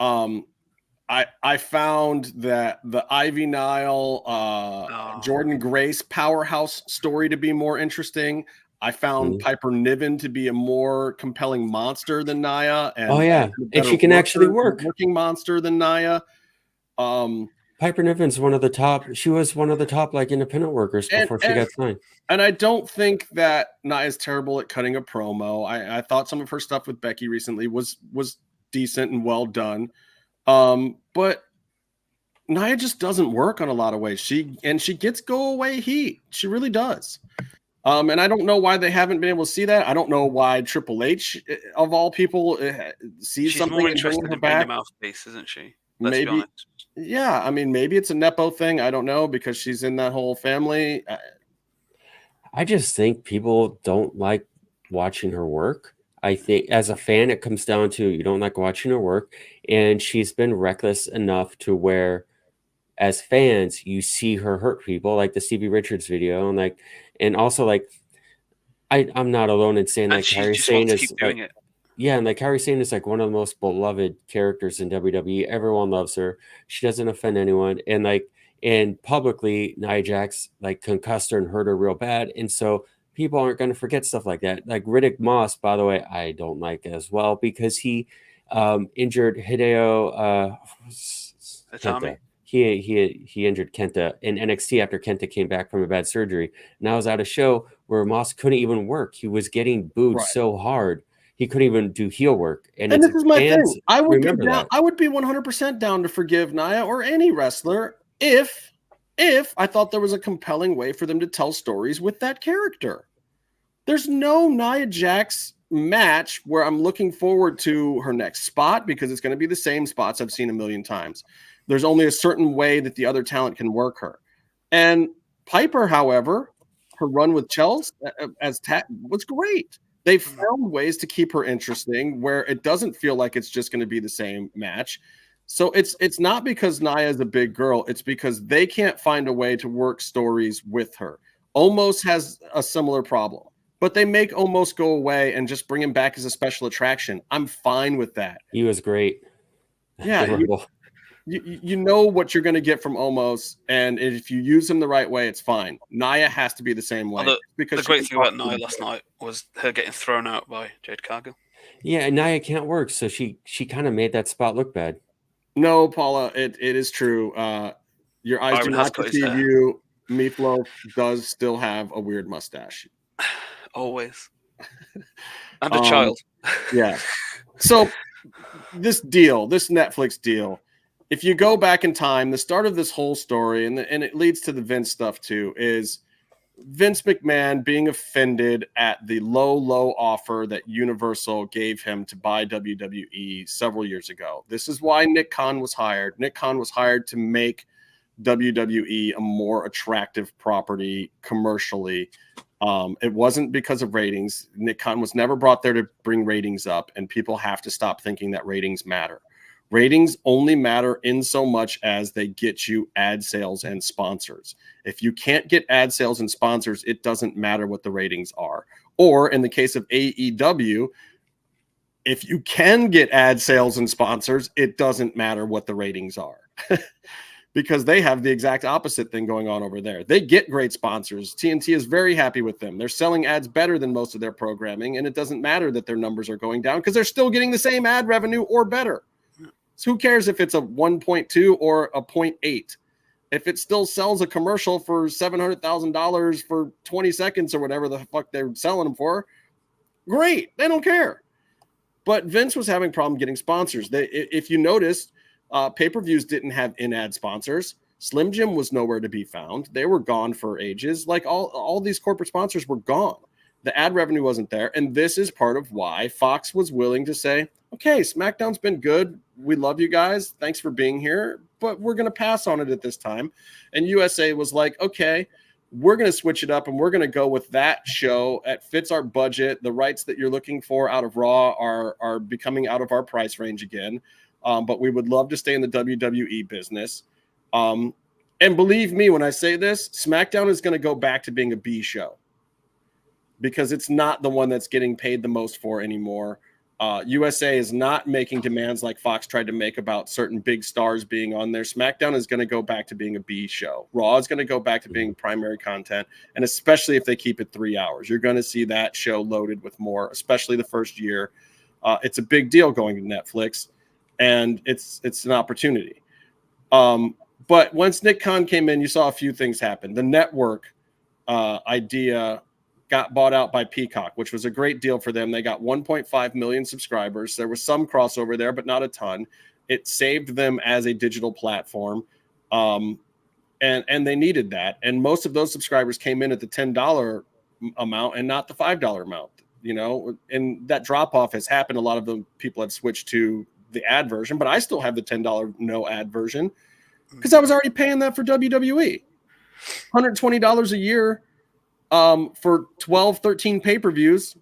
I found that the Ivy Nile, Jordan Grace powerhouse story to be more interesting. I found Piper Niven to be a more compelling monster than Nia. And and she can actually work. Working monster than Nia. Piper Niven's one of the top. She was one of the top independent workers before she got signed. And I don't think that Nia's terrible at cutting a promo. I thought some of her stuff with Becky recently was decent and well done. But Nia just doesn't work on a lot of ways. She gets go away heat. She really does. And I don't know why they haven't been able to see that. I don't know why Triple H, of all people, sees something. She's more interested in being a mouthpiece, isn't she? Let's be honest. Yeah, I mean, maybe it's a Nepo thing. I don't know, because she's in that whole family. I just think people don't like watching her work. I think as a fan, it comes down to you don't like watching her work, and she's been reckless enough to where, as fans, you see her hurt people, like the Stevie Richards video, and also I'm not alone in saying Kairi Sane is doing it. Yeah, and Kairi Sane is one of the most beloved characters in WWE. Everyone loves her. She doesn't offend anyone, and publicly, Nia Jax concussed her and hurt her real bad, and so people aren't going to forget stuff like that. Riddick Moss, by the way, I don't like as well, because he injured Hideo Kenta. He injured Kenta in NXT after Kenta came back from a bad surgery. Now was at a show where Moss couldn't even work. He was getting booed so hard he couldn't even do heel work. And this is my thing. I would be 100% down to forgive Nia or any wrestler if I thought there was a compelling way for them to tell stories with that character. There's no Nia Jax match where I'm looking forward to her next spot, because it's going to be the same spots I've seen a million times. There's only a certain way that the other talent can work her. And Piper, however, her run with Chels was great. They found ways to keep her interesting where it doesn't feel like it's just going to be the same match. So it's not because Nia is a big girl. It's because they can't find a way to work stories with her. Omos has a similar problem, but they make Omos go away and just bring him back as a special attraction. I'm fine with that. He was great. Yeah. You know what you're going to get from Omos, and if you use him the right way, it's fine. Nia has to be the same way. Because the great thing about Nia last night was her getting thrown out by Jade Cargill. Yeah, Nia can't work, so she kind of made that spot look bad. No, Paula, it is true. Your eyes do not deceive you. Meefloaf does still have a weird mustache. Always. And a child. Yeah. So this Netflix deal, if you go back in time, the start of this whole story, and it leads to the Vince stuff too, is Vince McMahon being offended at the low offer that Universal gave him to buy WWE several years ago. This is why Nick Khan was hired. Nick Khan was hired to make WWE a more attractive property commercially. It wasn't because of ratings. Nick Khan was never brought there to bring ratings up, and people have to stop thinking that ratings matter. Ratings only matter in so much as they get you ad sales and sponsors. If you can't get ad sales and sponsors, it doesn't matter what the ratings are. Or in the case of AEW, if you can get ad sales and sponsors, it doesn't matter what the ratings are. Because they have the exact opposite thing going on over there. They get great sponsors. TNT is very happy with them. They're selling ads better than most of their programming, and it doesn't matter that their numbers are going down because they're still getting the same ad revenue or better. So who cares if it's a 1.2 or a 0.8? If it still sells a commercial for $700,000 for 20 seconds or whatever the fuck they're selling them for, Great. They don't care. But Vince was having a problem getting sponsors. If you noticed, pay-per-views didn't have in-ad sponsors. Slim Jim was nowhere to be found. They were gone for ages. Like all these corporate sponsors were gone. The ad revenue wasn't there. And this is part of why Fox was willing to say, okay, SmackDown's been good. We love you guys. Thanks for being here. But we're going to pass on it at this time. And USA was like, okay, we're going to switch it up and we're going to go with that show. It fits our budget. The rights that you're looking for out of Raw are becoming out of our price range again. But we would love to stay in the WWE business. And believe me, when I say this, SmackDown is going to go back to being a B show because it's not the one that's getting paid the most for anymore. USA is not making demands like Fox tried to make about certain big stars being on there. SmackDown is going to go back to being a B show. Raw is going to go back to being primary content, and especially if they keep it 3 hours. You're going to see that show loaded with more, especially the first year. It's a big deal going to Netflix, and it's an opportunity. But once Nick Khan came in, you saw a few things happen. The network idea got bought out by Peacock, which was a great deal for them. They got 1.5 million subscribers. There was some crossover there, but not a ton. It saved them as a digital platform, and they needed that. And most of those subscribers came in at the $10 amount and not the $5 amount. You know, and that drop off has happened. A lot of them people have switched to the ad version, but I still have the $10 no ad version because I was already paying that for WWE. $120 a year. For 12, 13 pay-per-views,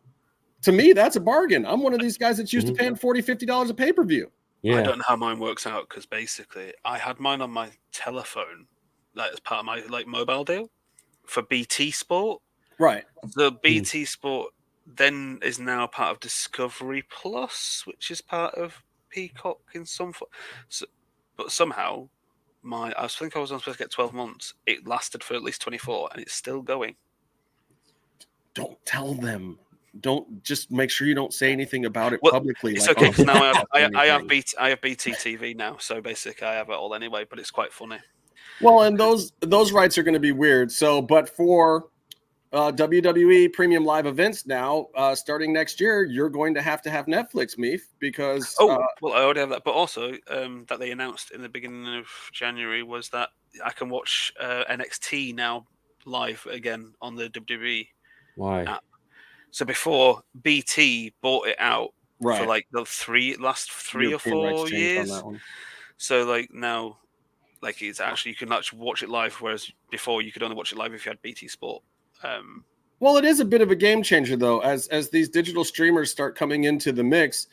to me, that's a bargain. I'm one of these guys that's used to paying $40, $50 a pay-per-view. Yeah. I don't know how mine works out because basically I had mine on my telephone, like as part of my mobile deal for BT Sport. Right. The BT Sport then is now part of Discovery Plus, which is part of Peacock in some form. But somehow, I think I was supposed to get 12 months. It lasted for at least 24, and it's still going. Don't tell them. Don't just make sure you don't say anything about it publicly. It's okay because now I have BT TV now, so basically I have it all anyway. But it's quite funny. Well, and those rights are going to be weird. So, but for WWE premium live events now, starting next year, you're going to have Netflix, Meef, because well, I already have that. But also that they announced in the beginning of January was that I can watch NXT now live again on the WWE. Why? App. So before BT bought it out for like the last three or 4 years. So now, it's actually you can actually watch it live, whereas before you could only watch it live if you had BT Sport. Well, it is a bit of a game changer though, as these digital streamers start coming into the mix.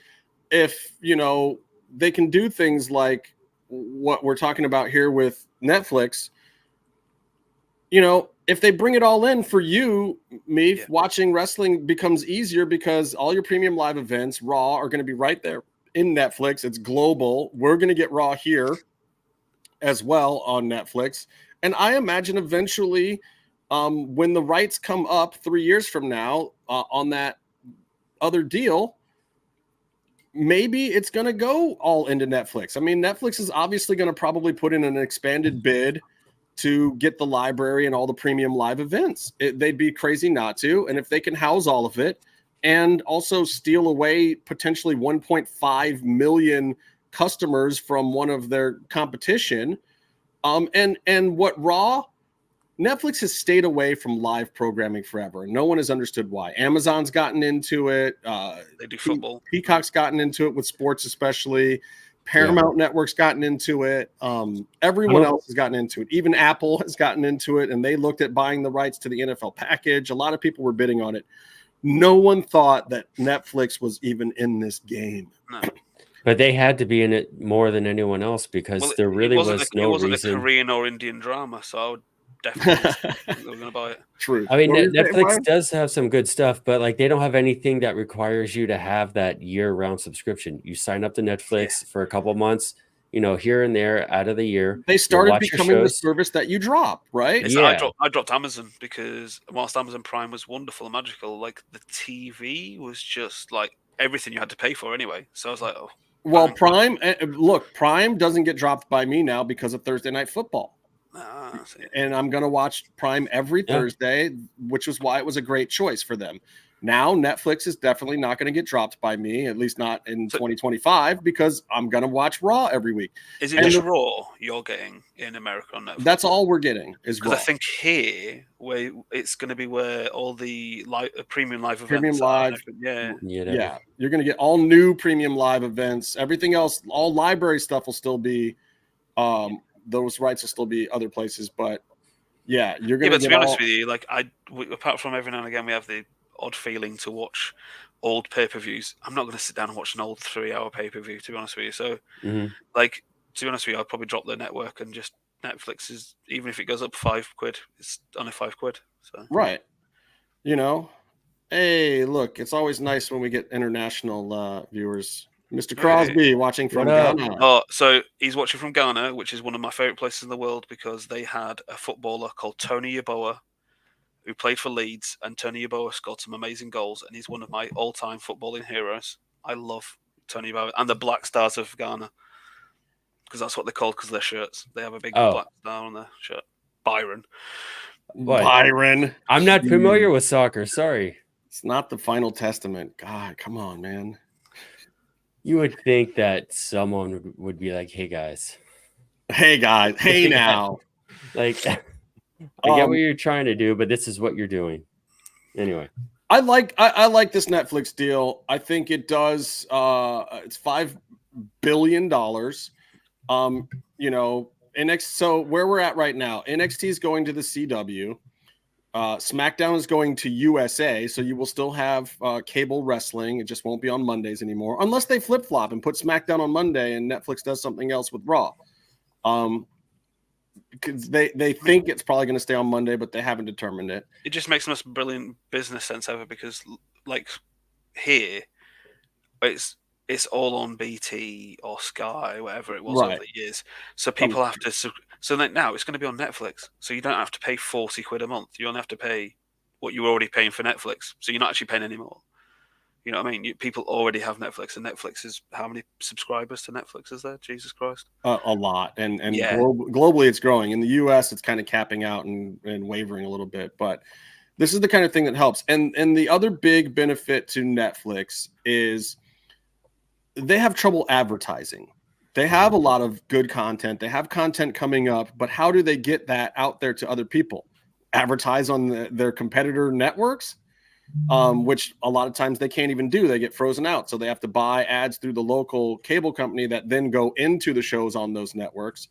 If they can do things like what we're talking about here with Netflix. If they bring it all in for you, Meef, watching wrestling becomes easier because all your premium live events, Raw, are going to be right there in Netflix. It's global. We're going to get Raw here as well on Netflix. And I imagine eventually when the rights come up 3 years from now on that other deal, maybe it's going to go all into Netflix. I mean, Netflix is obviously going to probably put in an expanded bid to get the library and all the premium live events. They'd be crazy not to. And if they can house all of it and also steal away potentially 1.5 million customers from one of their competition, and what Netflix has stayed away from live programming forever. And no one has understood why. Amazon's gotten into it. They do football. Peacock's gotten into it with sports, especially. Paramount Network's gotten into it. Everyone else has gotten into it. Even Apple has gotten into it, and they looked at buying the rights to the NFL package. A lot of people were bidding on it. No one thought that Netflix was even in this game. No. But they had to be in it more than anyone else because there really was no reason. It wasn't a Korean or Indian drama, so I would definitely think they were going to buy it. True. I mean, Netflix does have some good stuff, but they don't have anything that requires you to have that year-round subscription. You sign up to Netflix for a couple of months, here and there out of the year. They started becoming the service that you drop, right? I dropped Amazon because whilst Amazon Prime was wonderful and magical, the TV was just everything you had to pay for anyway. So I was like, oh. Well, Prime doesn't get dropped by me now because of Thursday Night Football. And I'm going to watch Prime every Thursday, which was why it was a great choice for them. Now Netflix is definitely not going to get dropped by me, at least not in 2025, because I'm going to watch Raw every week. Is it just Raw you're getting in America on Netflix? That's all we're getting is Raw. Because I think here, where it's going to be where all the premium live events premium live, yeah, you're going to get all new premium live events. Everything else, all library stuff will still be, those rights will still be other places, but yeah, you're going to. But to be honest with you, like apart from every now and again, we have the odd feeling to watch old pay-per-views. I'm not going to sit down and watch an old 3-hour pay-per-view, to be honest with you. So, like, to be honest with you, I'll probably drop the network and just Netflix is, even if it goes up £5, it's only £5. So right, you know, hey, look, it's always nice when we get international viewers. Mr. Crosby watching from Ghana. Oh, so he's watching from Ghana, which is one of my favorite places in the world because they had a footballer called Tony Yeboah, who played for Leeds, and Tony Yeboah scored some amazing goals, and he's one of my all-time footballing heroes. I love Tony Yeboah and the Black Stars of Ghana, because that's what they're called because of their shirts. They have a big black star on their shirt. Byron. What? Byron. I'm not familiar with soccer. Sorry. It's not the Final Testament. God, come on, man. You would think that someone would be like, "Hey guys, hey now." Like, I get what you're trying to do, but this is what you're doing. Anyway, I like this Netflix deal. I think it does. It's $5 billion. You know, so where we're at right now, NXT is going to the CW. SmackDown is going to USA, so you will still have cable wrestling. It just won't be on Mondays anymore, unless they flip-flop and put SmackDown on Monday and Netflix does something else with Raw. Because they think it's probably going to stay on Monday, but they haven't determined it. It just makes the most brilliant business sense ever because, like, here, it's all on BT or Sky, whatever it was over the years. So people have to. So now it's going to be on Netflix. So you don't have to pay £40 a month. You only have to pay what you're already paying for Netflix. So you're not actually paying any more. You know what I mean? People already have Netflix, and Netflix is, how many subscribers to Netflix is there? Jesus Christ. A lot. And globally it's growing. In the US, it's kind of capping out and wavering a little bit. But this is the kind of thing that helps. And the other big benefit to Netflix is they have trouble advertising. They have a lot of good content. They have content coming up, but how do they get that out there to other people? Advertise on their competitor networks, which a lot of times they can't even do. They get frozen out. So they have to buy ads through the local cable company that then go into the shows on those networks.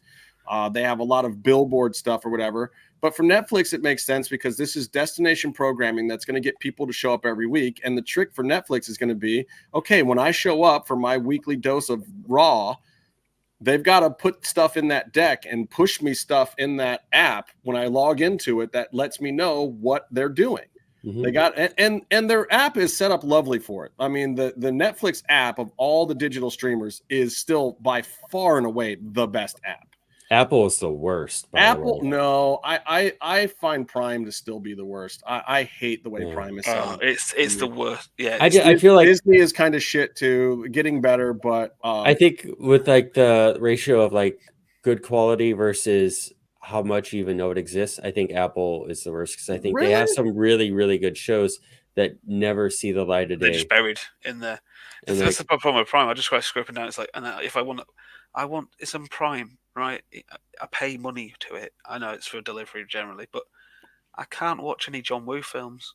They have a lot of billboard stuff or whatever. But for Netflix, it makes sense because this is destination programming that's going to get people to show up every week. And the trick for Netflix is going to be, okay, when I show up for my weekly dose of Raw, they've got to put stuff in that deck and push me stuff in that app when I log into it that lets me know what they're doing. They got and their app is set up lovely for it. I mean, the Netflix app of all the digital streamers is still by far and away the best app. Apple is the worst. Apple, no, I find Prime to still be the worst. I hate the way Prime is set up. It's the worst. Yeah, I feel like Disney is kind of shit too, getting better, but I think with like the ratio of like good quality versus how much you even know it exists, I think Apple is the worst because I think they have some really, really good shows that never see the light of day. They're just buried in there. That's the problem with Prime. I just try scraping down. It's like, and if I want it's on Prime, right? I pay money to it. I know it's for delivery generally, but I can't watch any John Woo films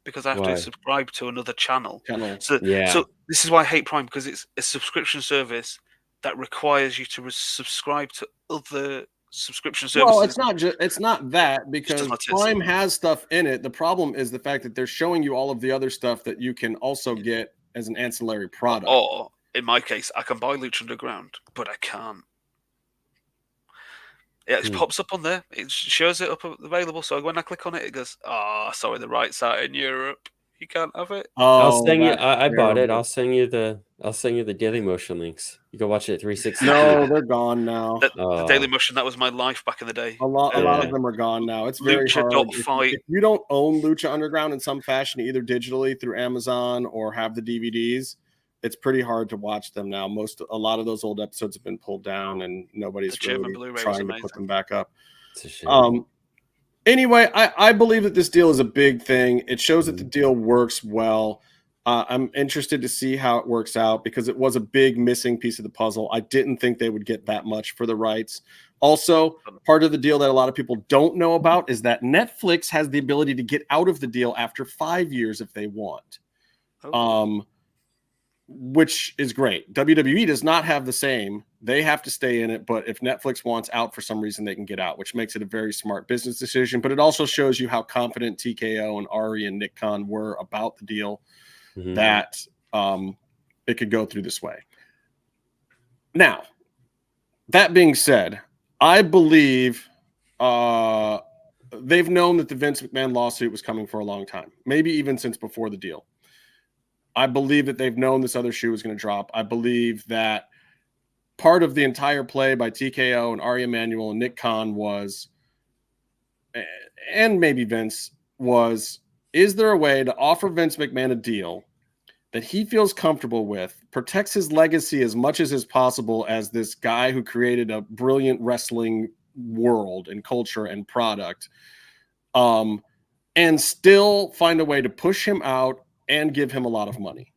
because I have to subscribe to another channel. So this is why I hate Prime, because it's a subscription service that requires you to subscribe to other subscription services. Well, it's not that, because Prime has stuff in it. The problem is the fact that they're showing you all of the other stuff that you can also get as an ancillary product. Or in my case, I can buy Lucha Underground, but I can't. Yeah, it pops up on there. It shows it up available. So when I click on it, it goes, sorry, the rights out in Europe. You can't have it. I'll send you. I bought it. I'll send you the Daily Motion links. You can watch it at 360. No, they're gone now. The Daily Motion, that was my life back in the day. A lot of them are gone now. It's very hard. If you don't own Lucha Underground in some fashion, either digitally through Amazon or have the DVDs, it's pretty hard to watch them now. A lot of those old episodes have been pulled down, and nobody's really trying to put them back up. It's a shame. Anyway, I believe that this deal is a big thing. It shows that the deal works well. I'm interested to see how it works out because it was a big missing piece of the puzzle. I didn't think they would get that much for the rights. Also, part of the deal that a lot of people don't know about is that Netflix has the ability to get out of the deal after 5 years if they want. Which is great. WWE does not have the same. They have to stay in it, but if Netflix wants out for some reason, they can get out, which makes it a very smart business decision. But it also shows you how confident TKO and Ari and Nick Khan were about the deal, that it could go through this way. Now, that being said, I believe they've known that the Vince McMahon lawsuit was coming for a long time, maybe even since before the deal. I believe that they've known this other shoe was going to drop. I believe that part of the entire play by TKO and Ari Emanuel and Nick Khan was, and maybe Vince, was, is there a way to offer Vince McMahon a deal that he feels comfortable with, protects his legacy as much as is possible as this guy who created a brilliant wrestling world and culture and product, and still find a way to push him out and give him a lot of money?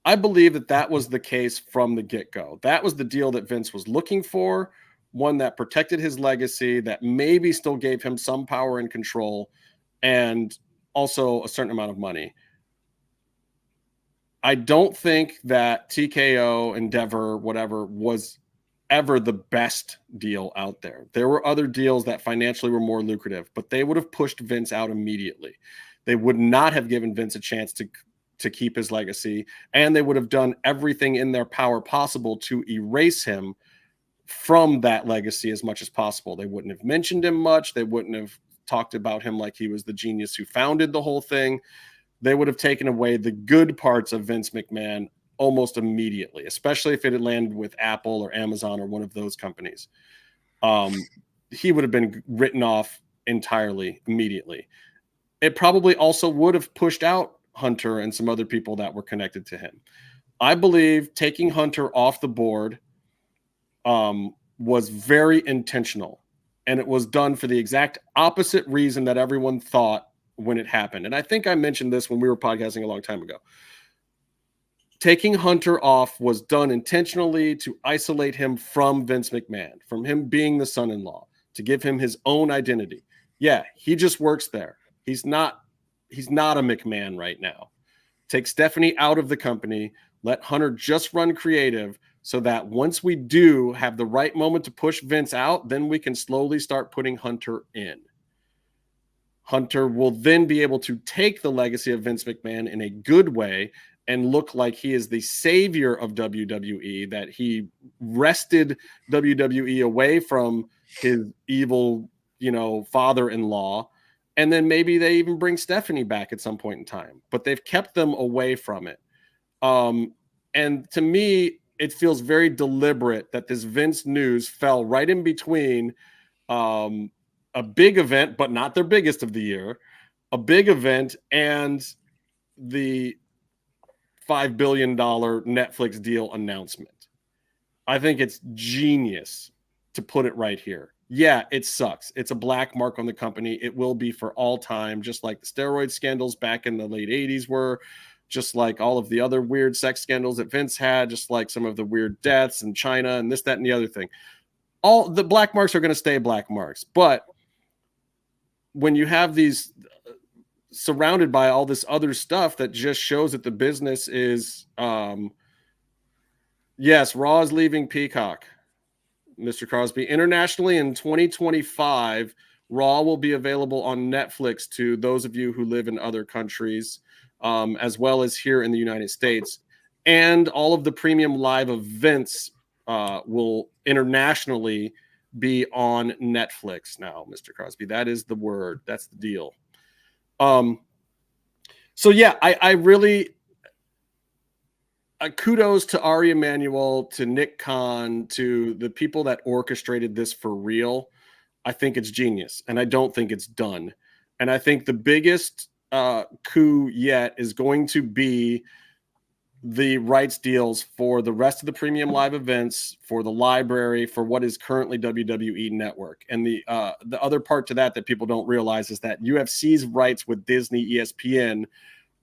I believe that that was the case from the get-go. That was the deal that Vince was looking for, one that protected his legacy, that maybe still gave him some power and control, and also a certain amount of money. I don't think that TKO, Endeavor, whatever, was ever the best deal out there. There were other deals that financially were more lucrative, but they would have pushed Vince out immediately. They would not have given Vince a chance to keep his legacy, and they would have done everything in their power possible to erase him from that legacy as much as possible. They wouldn't have mentioned him much. They wouldn't have talked about him like he was the genius who founded the whole thing. They would have taken away the good parts of Vince McMahon almost immediately, especially if it had landed with Apple or Amazon or one of those companies. He would have been written off entirely immediately. It probably also would have pushed out Hunter and some other people that were connected to him. I believe taking Hunter off the board was very intentional, and it was done for the exact opposite reason that everyone thought when it happened. And I think I mentioned this when we were podcasting a long time ago. Taking Hunter off was done intentionally to isolate him from Vince McMahon, from him being the son-in-law, to give him his own identity. Yeah, he just works there. He's not a McMahon right now. Take Stephanie out of the company, let Hunter just run creative so that once we do have the right moment to push Vince out, then we can slowly start putting Hunter in. Hunter will then be able to take the legacy of Vince McMahon in a good way and look like he is the savior of WWE, that he wrested WWE away from his evil, father-in-law. And then maybe they even bring Stephanie back at some point in time, but they've kept them away from it. And to me, it feels very deliberate that this Vince news fell right in between a big event, but not their biggest of the year, a big event, and the $5 billion Netflix deal announcement. I think it's genius to put it right here. Yeah, it sucks. It's a black mark on the company. It will be for all time, just like the steroid scandals back in the late 80s were, just like all of the other weird sex scandals that Vince had, just like some of the weird deaths in China and this, that, and the other thing. All the black marks are going to stay black marks. But when you have these surrounded by all this other stuff that just shows that the business is, yes, Raw is leaving Peacock, Mr. Crosby. Internationally in 2025, Raw will be available on Netflix to those of you who live in other countries, as well as here in the United States. And all of the premium live events will internationally be on Netflix now, Mr. Crosby. That is the word. That's the deal. So yeah, I really kudos to Ari Emanuel, to Nick Khan, to the people that orchestrated this for real. I think it's genius, and I don't think it's done. And I think the biggest coup yet is going to be the rights deals for the rest of the premium live events, for the library, for what is currently WWE Network. And the other part to that people don't realize is that UFC's rights with Disney, ESPN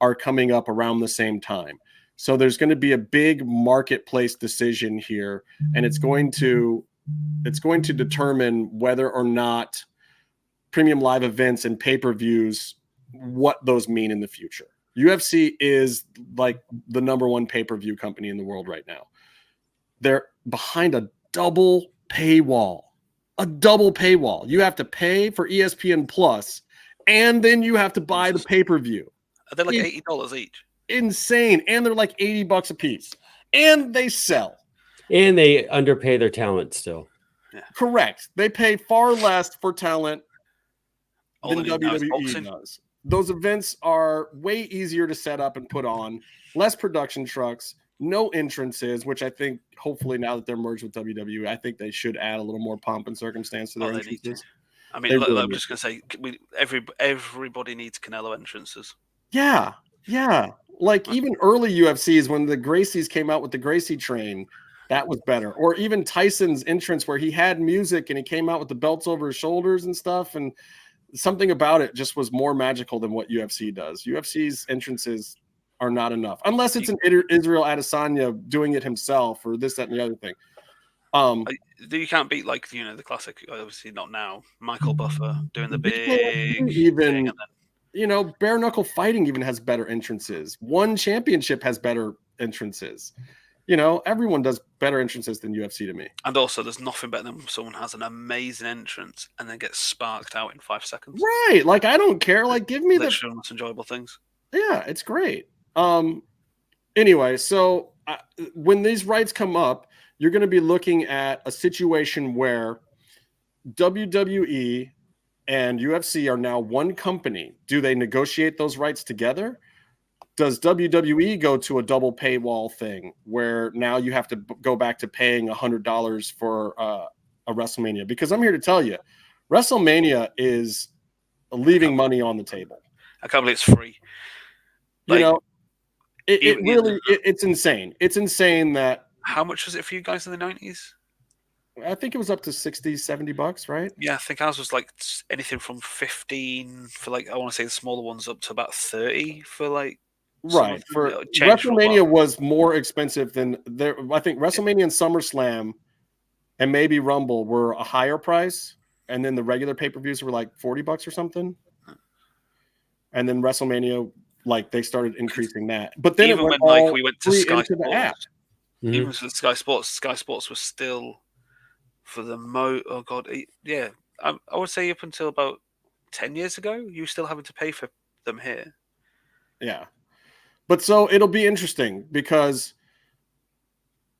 are coming up around the same time. So there's going to be a big marketplace decision here, and it's going to determine whether or not premium live events and pay-per-views, what those mean in the future. UFC is like the number one pay-per-view company in the world right now. They're behind a double paywall. You have to pay for ESPN Plus, and then you have to buy the pay-per-view. Are they like $80 each? Insane. And they're like $80 a piece. And they sell. And they underpay their talent still. Yeah. Correct. They pay far less for talent than WWE does. Those events are way easier to set up and put on, less production trucks, no entrances, which I think hopefully now that they're merged with WWE, I think they should add a little more pomp and circumstance to their entrances. I mean, I'm just going to say, everybody needs Canelo entrances. Yeah. Like even early UFCs, when the Gracies came out with the Gracie train, that was better. Or even Tyson's entrance where he had music and he came out with the belts over his shoulders and stuff. And something about it just was more magical than what UFC does. UFC's entrances are not enough, unless it's an Israel Adesanya doing it himself or this, that, and the other thing. You can't beat the classic. Obviously not now. Michael Buffer doing the big even bare knuckle fighting even has better entrances. One championship has better entrances. Everyone does better entrances than UFC to me. And also, there's nothing better than when someone has an amazing entrance and then gets sparked out in 5 seconds. Right. Like, I don't care. Like, give me the most enjoyable things. Yeah, it's great. Anyway, so when these rights come up, you're going to be looking at a situation where WWE and UFC are now one company. Do they negotiate those rights together? Does WWE go to a double paywall thing where now you have to go back to paying $100 for a WrestleMania? Because I'm here to tell you, WrestleMania is leaving money on the table. I can't believe it's free. It's insane. It's insane that. How much was it for you guys in the 90s? I think it was up to $60-$70, right? Yeah, I think ours was like anything from 15 for I want to say the smaller ones up to about 30 for Right. For WrestleMania was more expensive than there. I think WrestleMania and SummerSlam and maybe Rumble were a higher price, and then the regular pay-per-views were like $40 or something. And then WrestleMania, they started increasing that. But then even when we went to Sky Sports, the app. Even for Sky Sports was still for the oh god, yeah. I would say up until about 10 years ago, you were still having to pay for them here. Yeah. But so it'll be interesting because,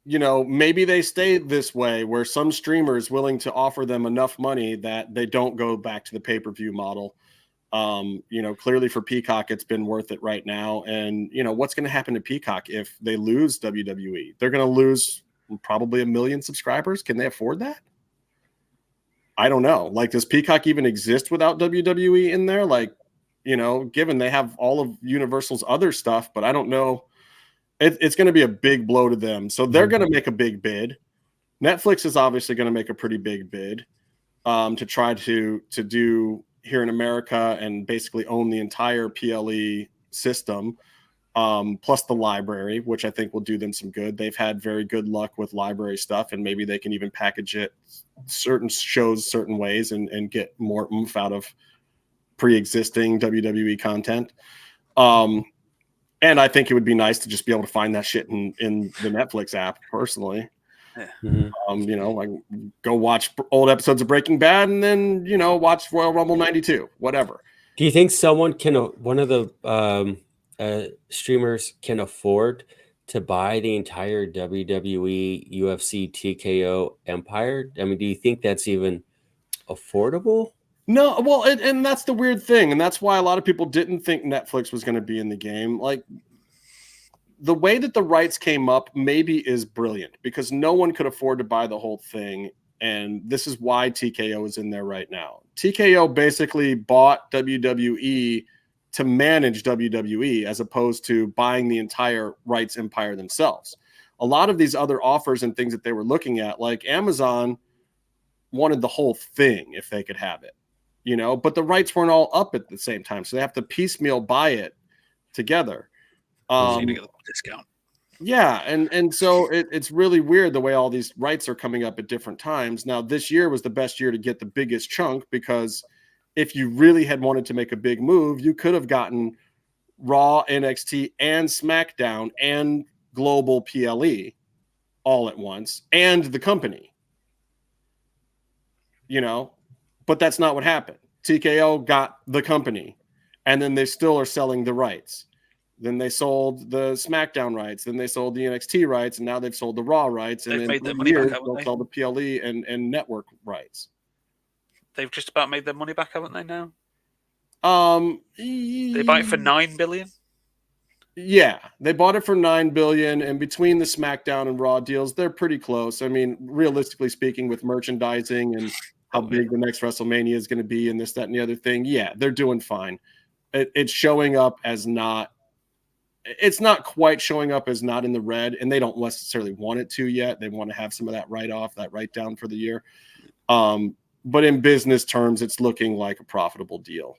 maybe they stay this way where some streamer is willing to offer them enough money that they don't go back to the pay-per-view model. Clearly for Peacock, it's been worth it right now. And, what's going to happen to Peacock if they lose WWE? They're going to lose probably 1 million subscribers. Can they afford that? I don't know. Does Peacock even exist without WWE in there? Given they have all of Universal's other stuff, but I don't know. It's going to be a big blow to them. So they're going to make a big bid. Netflix is obviously going to make a pretty big bid to try to do here in America and basically own the entire PLE system, plus the library, which I think will do them some good. They've had very good luck with library stuff, and maybe they can even package it certain shows certain ways and get more oomph out of pre-existing WWE content. And I think it would be nice to just be able to find that shit in the Netflix app personally. Yeah. Go watch old episodes of Breaking Bad and then, watch Royal Rumble 92, whatever. Do you think one of the streamers can afford to buy the entire WWE, UFC, TKO empire? I mean, do you think that's even affordable? No, well, and that's the weird thing. And that's why a lot of people didn't think Netflix was going to be in the game. The way that the rights came up maybe is brilliant because no one could afford to buy the whole thing. And this is why TKO is in there right now. TKO basically bought WWE to manage WWE as opposed to buying the entire rights empire themselves. A lot of these other offers and things that they were looking at, like Amazon wanted the whole thing if they could have it, but the rights weren't all up at the same time. So they have to piecemeal buy it together. So you get a discount. Yeah. And so it's really weird the way all these rights are coming up at different times. Now, this year was the best year to get the biggest chunk, because if you really had wanted to make a big move, you could have gotten Raw, NXT, and SmackDown and Global PLE all at once, and the company, but that's not what happened. TKO got the company, and then they still are selling the rights. Then they sold the SmackDown rights. Then they sold the NXT rights, and now they've sold the Raw rights. And they've in made their money back, they'll sell the PLE and network rights. They've just about made their money back, haven't they? Now, they buy it for $9 billion. Yeah, they bought it for $9 billion, and between the SmackDown and Raw deals, they're pretty close. I mean, realistically speaking, with merchandising and how big the next WrestleMania is going to be, and this, that, and the other thing, yeah, they're doing fine. It's showing up as not. It's not quite showing up as not in the red, and they don't necessarily want it to yet. They want to have some of that write-off, that write-down for the year. But in business terms, it's looking like a profitable deal.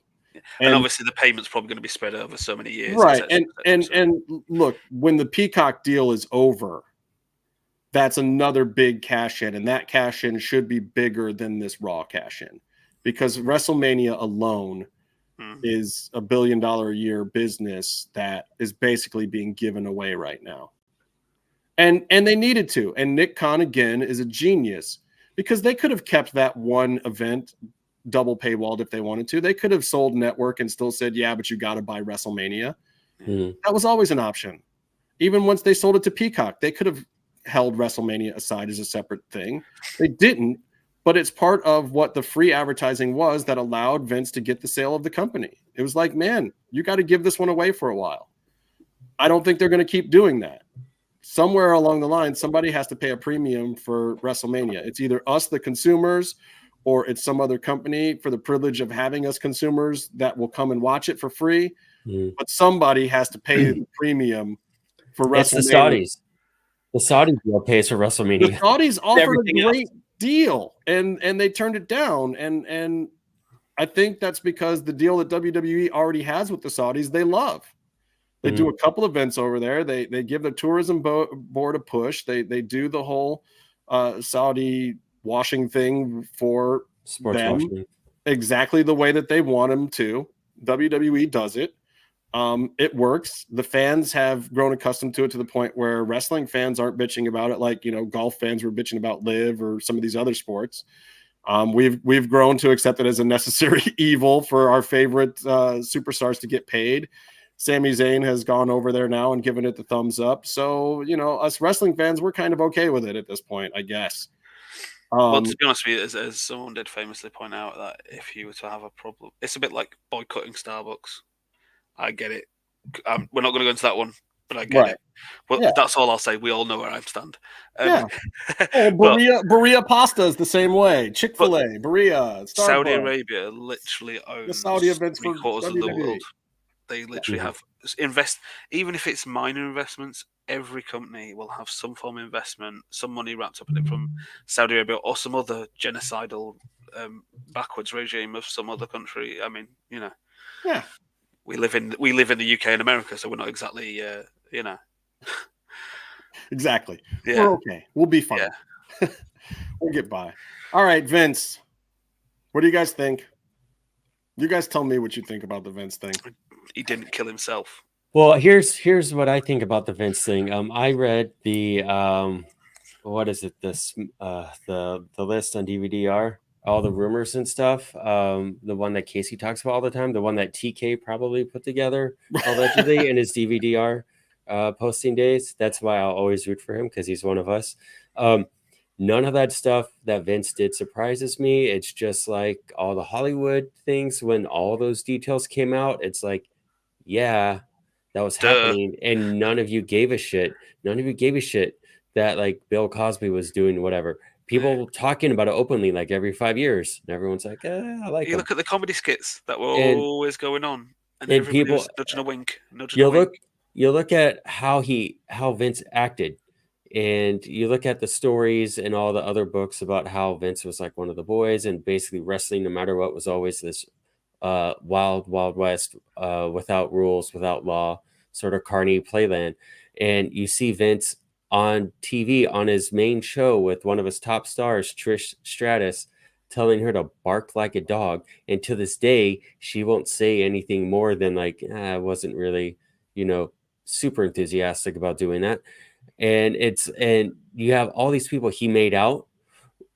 And obviously the payment's probably going to be spread over so many years. Right. And look, when the Peacock deal is over, that's another big cash in, and that cash in should be bigger than this Raw cash in, because WrestleMania alone is $1 billion a year business that is basically being given away right now. And they needed to. And Nick Khan, again, is a genius, because they could have kept that one event double paywalled if they wanted to. They could have sold network and still said, yeah, but you got to buy WrestleMania. That was always an option. Even once they sold it to Peacock, they could have held WrestleMania aside as a separate thing. They didn't, but it's part of what the free advertising was that allowed Vince to get the sale of the company. It was like, man, you got to give this one away for a while. I don't think they're going to keep doing that. Somewhere along the line, somebody has to pay a premium for WrestleMania. It's either us, the consumers, or it's some other company for the privilege of having us consumers that will come and watch it for free. But somebody has to pay the premium for WrestleMania. It's the Saudis. The Saudi deal pays for WrestleMania. The Saudis offered a great deal, and they turned it down. And I think that's because the deal that WWE already has with the Saudis, they love. They do a couple events over there. They give the tourism board a push. They do the whole Saudi washing thing for sports them washing. Exactly the way that they want them to. WWE does it. It works. The fans have grown accustomed to it to the point where wrestling fans aren't bitching about it like, golf fans were bitching about Live or some of these other sports. We've grown to accept it as a necessary evil for our favorite superstars to get paid. Sami Zayn has gone over there now and given it the thumbs up. So, us wrestling fans, we're kind of okay with it at this point, I guess. Well, to be honest with you, as someone did famously point out, that if you were to have a problem, it's a bit like boycotting Starbucks. I get it. We're not going to go into that one, but I get it. But that's all I'll say. We all know where I stand. Berea Pasta is the same way. Chick-fil-A, Berea, Starbucks. Saudi Arabia literally owns the Saudi events for quarters of the WWE. world. They literally have even if it's minor investments, every company will have some form of investment, some money wrapped up in it from Saudi Arabia or some other genocidal backwards regime of some other country. I mean, Yeah. We live in the UK and America, so we're not exactly, Exactly. Yeah. We're okay. We'll be fine. Yeah. We'll get by. All right, Vince. What do you guys think? You guys tell me what you think about the Vince thing. He didn't kill himself. Well, here's what I think about the Vince thing. I read the what is it? This the list on DVD-R, all the rumors and stuff. The one that Casey talks about all the time, the one that TK probably put together allegedly in his DVD-R posting days. That's why I'll always root for him, because he's one of us. None of that stuff that Vince did surprises me. It's just like all the Hollywood things. When all those details came out, it's like, yeah, that was happening, and none of you gave a shit. None of you gave a shit that like Bill Cosby was doing whatever. People talking about it openly like every 5 years, and everyone's like, I like you him. Look at the comedy skits that were always going on. And And everybody was nudging a wink. You look at how Vince acted, and you look at the stories and all the other books about how Vince was like one of the boys, and basically wrestling, no matter what, was always this wild west, without rules, without law, sort of carny playland. And you see Vince on TV on his main show with one of his top stars, Trish Stratus, telling her to bark like a dog. And to this day, she won't say anything more than like, I wasn't really, super enthusiastic about doing that. And you have all these people he made out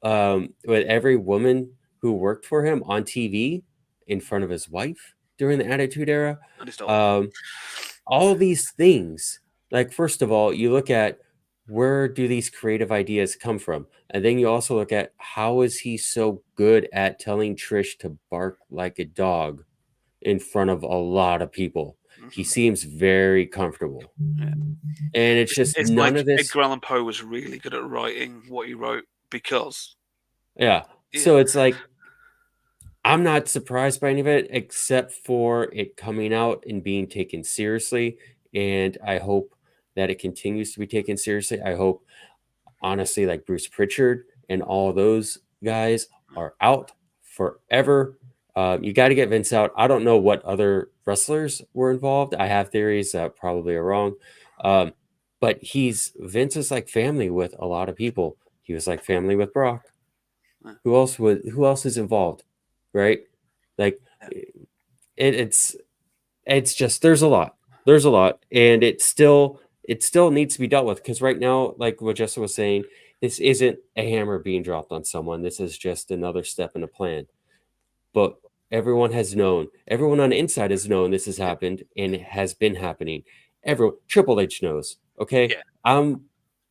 with every woman who worked for him on TV in front of his wife during the Attitude Era. All these things. Like, first of all, you look at where do these creative ideas come from? And then you also look at how is he so good at telling Trish to bark like a dog in front of a lot of people. He seems very comfortable. Yeah. And it's none like of this. Edgar Allan Poe was really good at writing what he wrote because. Yeah. So it's like, I'm not surprised by any of it except for it coming out and being taken seriously. And I hope that it continues to be taken seriously. I hope, honestly, like Bruce Pritchard and all those guys are out forever. You got to get Vince out. I don't know what other wrestlers were involved. I have theories that probably are wrong. But Vince is like family with a lot of people. He was like family with Brock. Who else is involved? Right? Like it's just there's a lot, and it still needs to be dealt with, because right now, like what Jessica was saying, this isn't a hammer being dropped on someone. This is just another step in a plan. But everyone on the inside has known this has happened and it has been happening. Triple H knows. Okay, I'm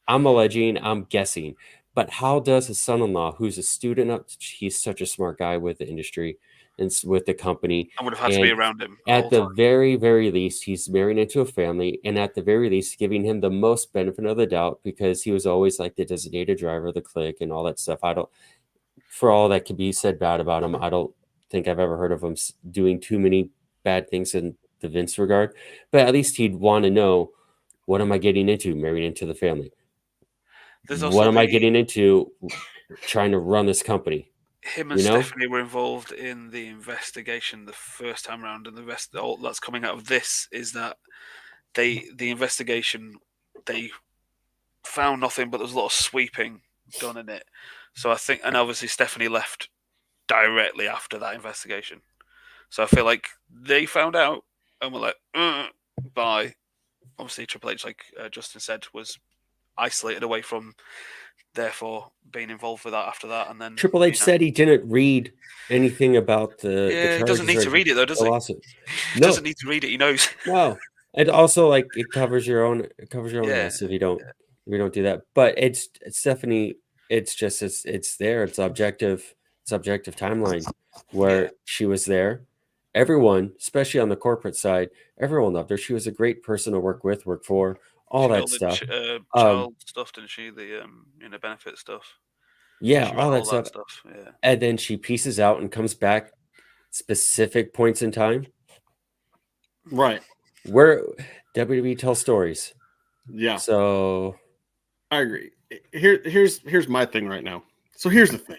alleging, I'm guessing, but how does his son-in-law, who's a student he's such a smart guy with the industry and with the company, I would have had to be around him at the very, very least. He's married into a family, and at the very least, giving him the most benefit of the doubt, because he was always like the designated driver of the clique and all that stuff. For all that could be said bad about him, I don't think I've ever heard of him doing too many bad things in the Vince regard. But at least he'd want to know, what am I getting into? Married into the family. What am I getting into trying to run this company? Him and Stephanie were involved in the investigation the first time around, and the rest, all that's coming out of this is that the investigation, they found nothing, but there was a lot of sweeping done in it. So I think, and obviously Stephanie left directly after that investigation. So I feel like they found out and were like, bye. Obviously Triple H, like Justin said, was isolated away from, therefore being involved with that after that. And then Triple H said he didn't read anything about the he doesn't need to read it though, does he? He doesn't need to read it. He knows. No, and also like it covers your own ass if you don't do that. But it's Stephanie. It's just it's there. It's objective timeline where she was there. Everyone, especially on the corporate side, everyone loved her. She was a great person to work with, work for. All that stuff. Child stuff, didn't she? The benefit stuff. Yeah, all that stuff. Yeah. And then she pieces out and comes back specific points in time. Right. Where WWE tells stories. Yeah. So I agree. Here's my thing right now. So here's the thing.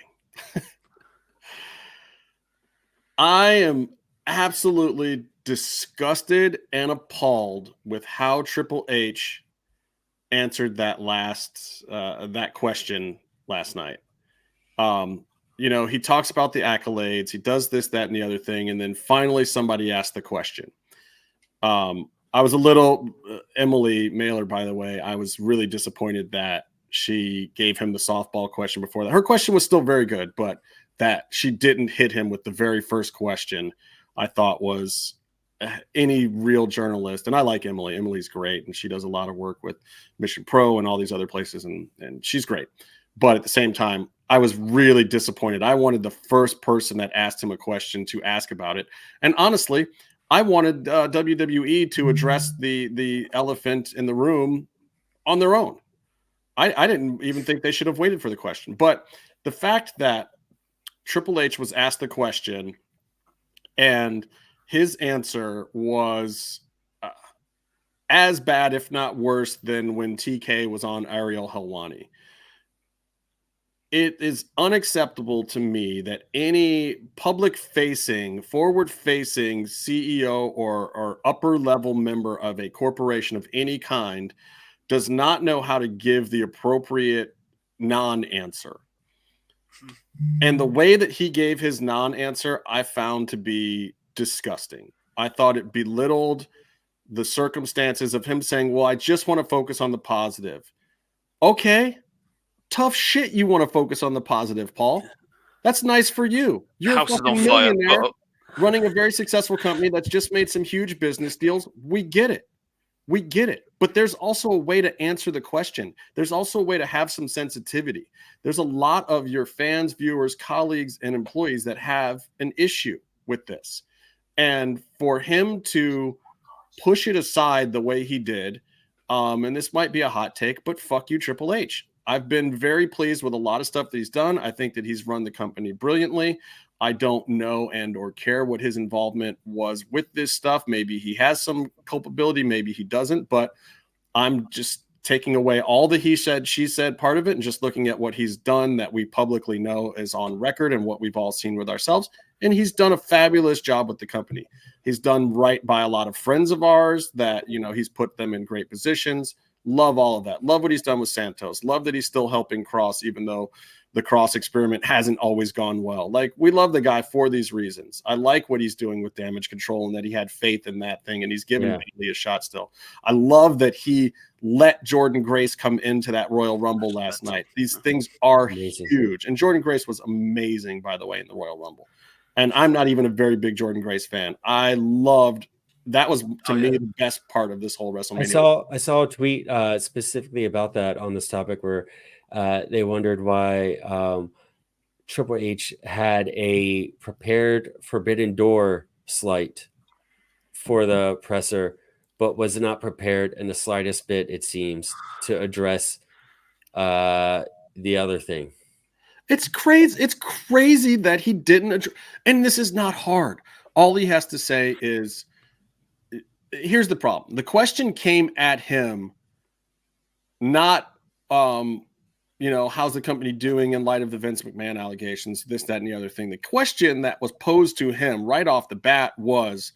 I am absolutely disgusted and appalled with how Triple H answered that that question last night. He talks about the accolades, he does this, that, and the other thing, and then finally somebody asked the question. I was a little Emily Mailer, by the way. I was really disappointed that she gave him the softball question before that. Her question was still very good, but that she didn't hit him with the very first question, I thought was any real journalist. And I like Emily. Emily's great, and she does a lot of work with Mission Pro and all these other places, and she's great. But at the same time, I was really disappointed. I wanted the first person that asked him a question to ask about it. And honestly, I wanted WWE to address the elephant in the room on their own. I didn't even think they should have waited for the question. But the fact that Triple H was asked the question and his answer was as bad, if not worse, than when TK was on Ariel Helwani. It is unacceptable to me that any public-facing, forward-facing CEO or upper-level member of a corporation of any kind does not know how to give the appropriate non-answer. And the way that he gave his non-answer, I found to be disgusting. I thought it belittled the circumstances of him saying, well, I just want to focus on the positive. Okay. Tough shit you want to focus on the positive, Paul. That's nice for you. You're a fucking millionaire running a very successful company that's just made some huge business deals. We get it. We get it. But there's also a way to answer the question. There's also a way to have some sensitivity. There's a lot of your fans, viewers, colleagues, and employees that have an issue with this. And for him to push it aside the way he did, and this might be a hot take, but fuck you, Triple H. I've been very pleased with a lot of stuff that he's done. I think that he's run the company brilliantly. I don't know and or care what his involvement was with this stuff. Maybe he has some culpability, maybe he doesn't, but I'm just taking away all the he said, she said part of it and just looking at what he's done that we publicly know is on record and what we've all seen with ourselves. And he's done a fabulous job with the company. He's done right by a lot of friends of ours that, you know, he's put them in great positions. Love all of that. Love what he's done with Santos. Love that he's still helping Kross, even though the Kross experiment hasn't always gone well. Like, we love the guy for these reasons. I like what he's doing with damage control and that he had faith in that thing and he's giving Bayley a shot still. I love that he let Jordan Grace come into that Royal Rumble last night. These things are huge. And Jordan Grace was amazing, by the way, in the Royal Rumble. And I'm not even a very big Jordan Grace fan. I loved that was to me the best part of this whole WrestleMania. I saw a tweet specifically about that on this topic where they wondered why Triple H had a prepared Forbidden Door slight for the presser, but was not prepared in the slightest bit, it seems, to address the other thing. It's crazy. It's crazy that he didn't. And this is not hard. All he has to say is, here's the problem. The question came at him, not, how's the company doing in light of the Vince McMahon allegations, this, that, and the other thing. The question that was posed to him right off the bat was,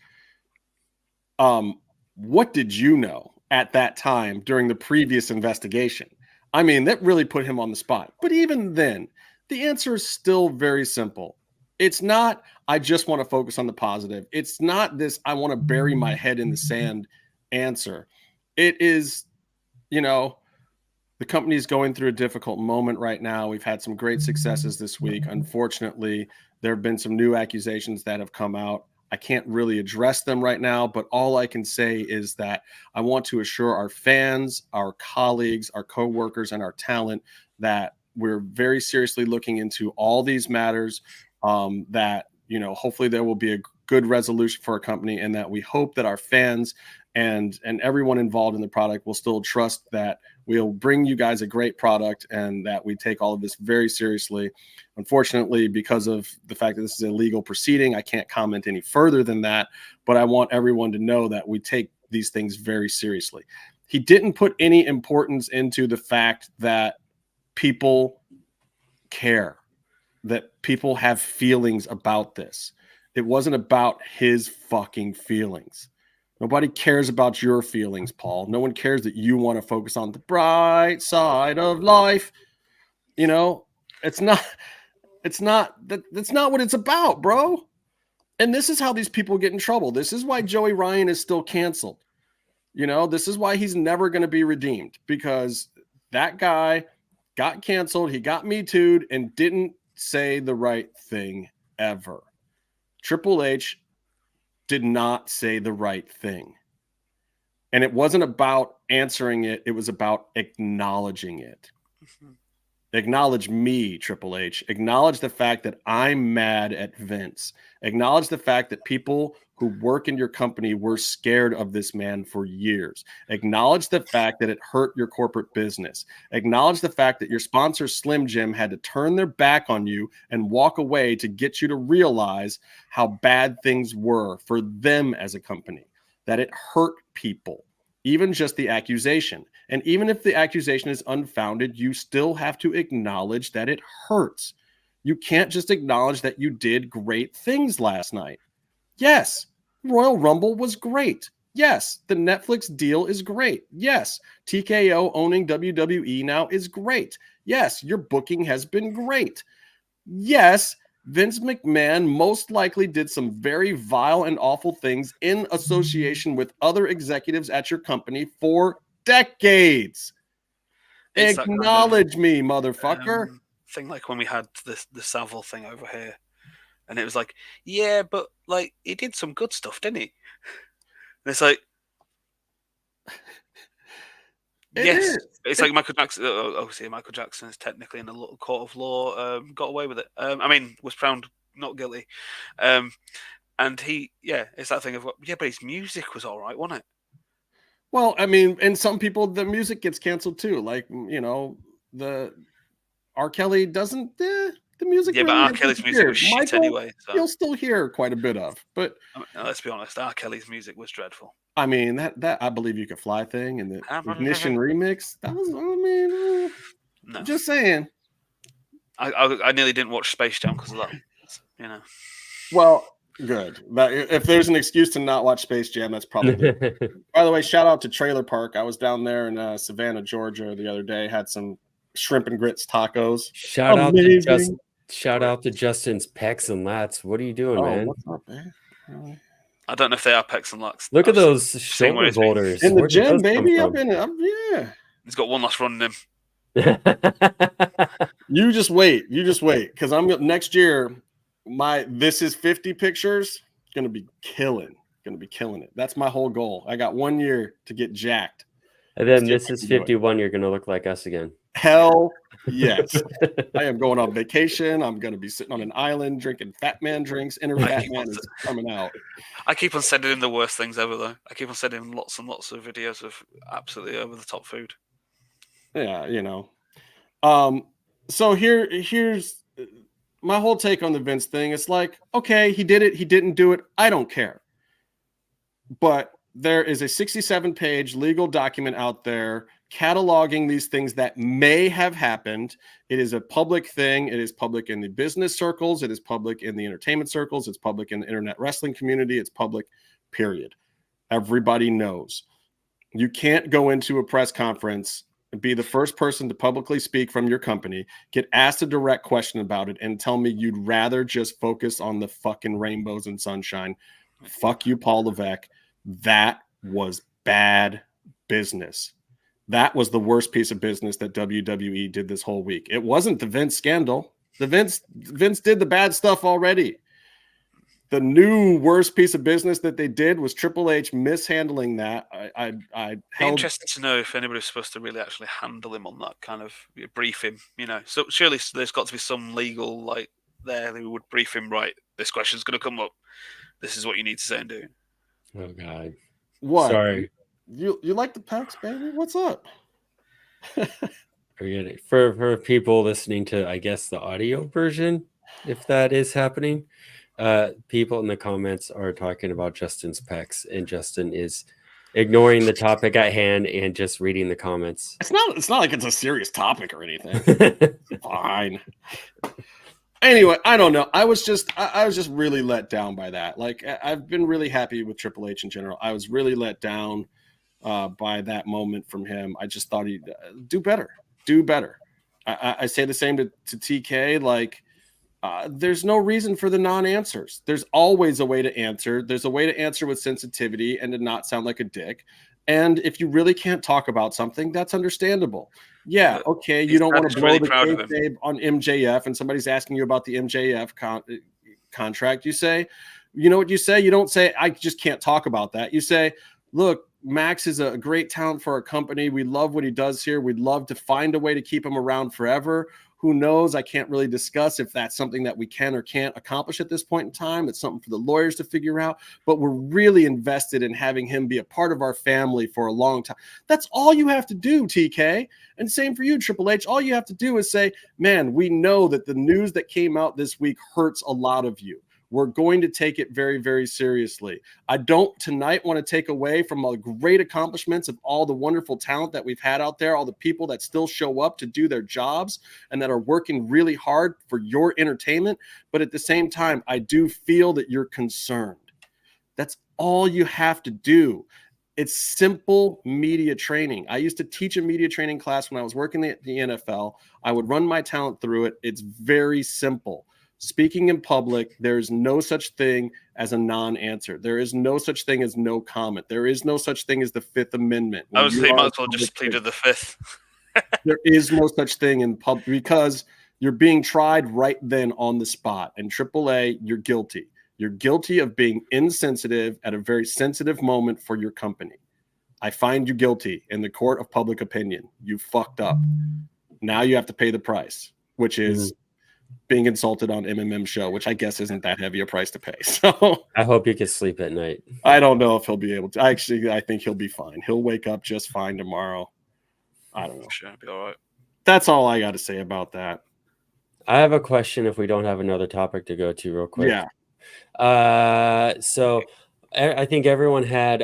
what did you know at that time during the previous investigation? I mean, that really put him on the spot. But even then, the answer is still very simple. It's not, I just want to focus on the positive. It's not this, I want to bury my head in the sand answer. It is, the company is going through a difficult moment right now. We've had some great successes this week. Unfortunately, there have been some new accusations that have come out. I can't really address them right now, but all I can say is that I want to assure our fans, our colleagues, our coworkers, and our talent that we're very seriously looking into all these matters, that, hopefully there will be a good resolution for our company, and that we hope that our fans and everyone involved in the product will still trust that we'll bring you guys a great product and that we take all of this very seriously. Unfortunately, because of the fact that this is a legal proceeding, I can't comment any further than that, but I want everyone to know that we take these things very seriously. He didn't put any importance into the fact that people care, that people have feelings about this. It wasn't about his fucking feelings. Nobody cares about your feelings, Paul. No one cares that you want to focus on the bright side of life. That's not what it's about, bro. And this is how these people get in trouble. This is why Joey Ryan is still canceled. This is why he's never going to be redeemed, because that guy got canceled. He got Me Too'd and didn't say the right thing ever. Triple H did not say the right thing. And it wasn't about answering it. It was about acknowledging it. Acknowledge me, Triple H. Acknowledge the fact that I'm mad at Vince. Acknowledge the fact that people who work in your company were scared of this man for years. Acknowledge the fact that it hurt your corporate business. Acknowledge the fact that your sponsor, Slim Jim, had to turn their back on you and walk away to get you to realize how bad things were for them as a company, that it hurt people. Even just the accusation. And even if the accusation is unfounded, you still have to acknowledge that it hurts. You can't just acknowledge that you did great things last night. Yes, Royal Rumble was great. Yes, the Netflix deal is great. Yes, TKO owning WWE now is great. Yes, your booking has been great. Yes, Vince McMahon most likely did some very vile and awful things in association with other executives at your company for decades. It's Acknowledge me, motherfucker. Thing like when we had the Savile thing over here, and it was like, yeah, but like he did some good stuff, didn't he? And it's like, yes, it's like Michael Jackson. Obviously, Michael Jackson is technically in a little court of law, got away with it. I mean, was found not guilty. And he, it's that thing of, but his music was all right, wasn't it? Well, I mean, and some people, the music gets canceled too. Like, the R. Kelly doesn't, the music. Yeah, but R. Kelly's music was shit anyway. So. You'll still hear quite a bit of, but let's be honest, R. Kelly's music was dreadful. I mean, that I Believe You Could Fly thing and the Ignition remix, that was, no. Just saying. I nearly didn't watch Space Jam because of that, Well, good. But if there's an excuse to not watch Space Jam, that's probably good. By the way, shout out to Trailer Park. I was down there in Savannah, Georgia the other day, had some shrimp and grits tacos. Shout out to Justin's pecs and lats. What are you doing, man? What's up, man? Really? I don't know if they are pecs and lats. Look at those shoulder boulders. In the gym, baby. Yeah. He's got one last run in him. You just wait, because I'm next year. My This Is 50 pictures gonna be killing it. That's my whole goal. I got 1 year to get jacked, and then This Is 51. You're gonna look like us again. Hell yes. I am going on vacation. I'm gonna be sitting on an island drinking Fat Man drinks. Inner Fat Man is coming out. I keep on sending him the worst things ever, though. I keep on sending him lots and lots of videos of absolutely over the top food. Yeah, So here's my whole take on the Vince thing. It's like, okay, he did it, he didn't do it. I don't care. But there is a 67-page legal document out there cataloging these things that may have happened. It is a public thing. It is public in the business circles. It is public in the entertainment circles. It's public in the internet wrestling community. It's public, period. Everybody knows. You can't go into a press conference and be the first person to publicly speak from your company, get asked a direct question about it, and tell me you'd rather just focus on the fucking rainbows and sunshine. Fuck you, Paul Levesque. That was bad business. That was the worst piece of business that WWE did this whole week. It wasn't the Vince scandal. Vince did the bad stuff already. The new worst piece of business that they did was Triple H mishandling that. Interesting to know if anybody was supposed to really actually handle him on that kind of brief him, So surely there's got to be some legal there who would brief him. Right, this question's going to come up. This is what you need to say and do. Oh God, what? Sorry, you like the pecs, baby? What's up? Forget it. For people listening to, I guess, the audio version, if that is happening. People in the comments are talking about Justin's pecs, and Justin is ignoring the topic at hand and just reading the comments. It's not like it's a serious topic or anything. Fine. Anyway, I don't know. I was just really let down by that. Like, I've been really happy with Triple H in general. I was really let down by that moment from him. I just thought he'd do better. I say the same to TK. Like, there's no reason for the non-answers. There's always a way to answer. There's a way to answer with sensitivity and to not sound like a dick. And if you really can't talk about something, that's understandable. Yeah, okay, you don't want to blow the kayfabe on MJF, and somebody's asking you about the MJF contract. You say, you know what you say? You don't say, I just can't talk about that. You say, look, Max is a great talent for our company. We love what he does here. We'd love to find a way to keep him around forever. Who knows? I can't really discuss if that's something that we can or can't accomplish at this point in time. It's something for the lawyers to figure out, but we're really invested in having him be a part of our family for a long time. That's all you have to do, TK. And same for you, Triple H. All you have to do is say, man, we know that the news that came out this week hurts a lot of you. We're going to take it very, very seriously. I don't tonight want to take away from all the great accomplishments of all the wonderful talent that we've had out there, all the people that still show up to do their jobs and that are working really hard for your entertainment. But at the same time, I do feel that you're concerned. That's all you have to do. It's simple media training. I used to teach a media training class when I was working at the NFL. I would run my talent through it. It's very simple. Speaking in public, there's no such thing as a non-answer. There is no such thing as no comment. There is no such thing as the Fifth Amendment. I would say you might as well just plead to the Fifth. There is no such thing in public because you're being tried right then on the spot. And AAA, you're guilty. You're guilty of being insensitive at a very sensitive moment for your company. I find you guilty in the court of public opinion. You fucked up. Now you have to pay the price, which is being insulted on MMM show, which I guess isn't that heavy a price to pay. So I hope you can sleep at night. I don't know if he'll be able to. I think he'll be fine. He'll wake up just fine tomorrow. I don't know. Sure, it'll be all right. That's all I got to say about that. I have a question if we don't have another topic to go to real quick. Yeah. So I think everyone had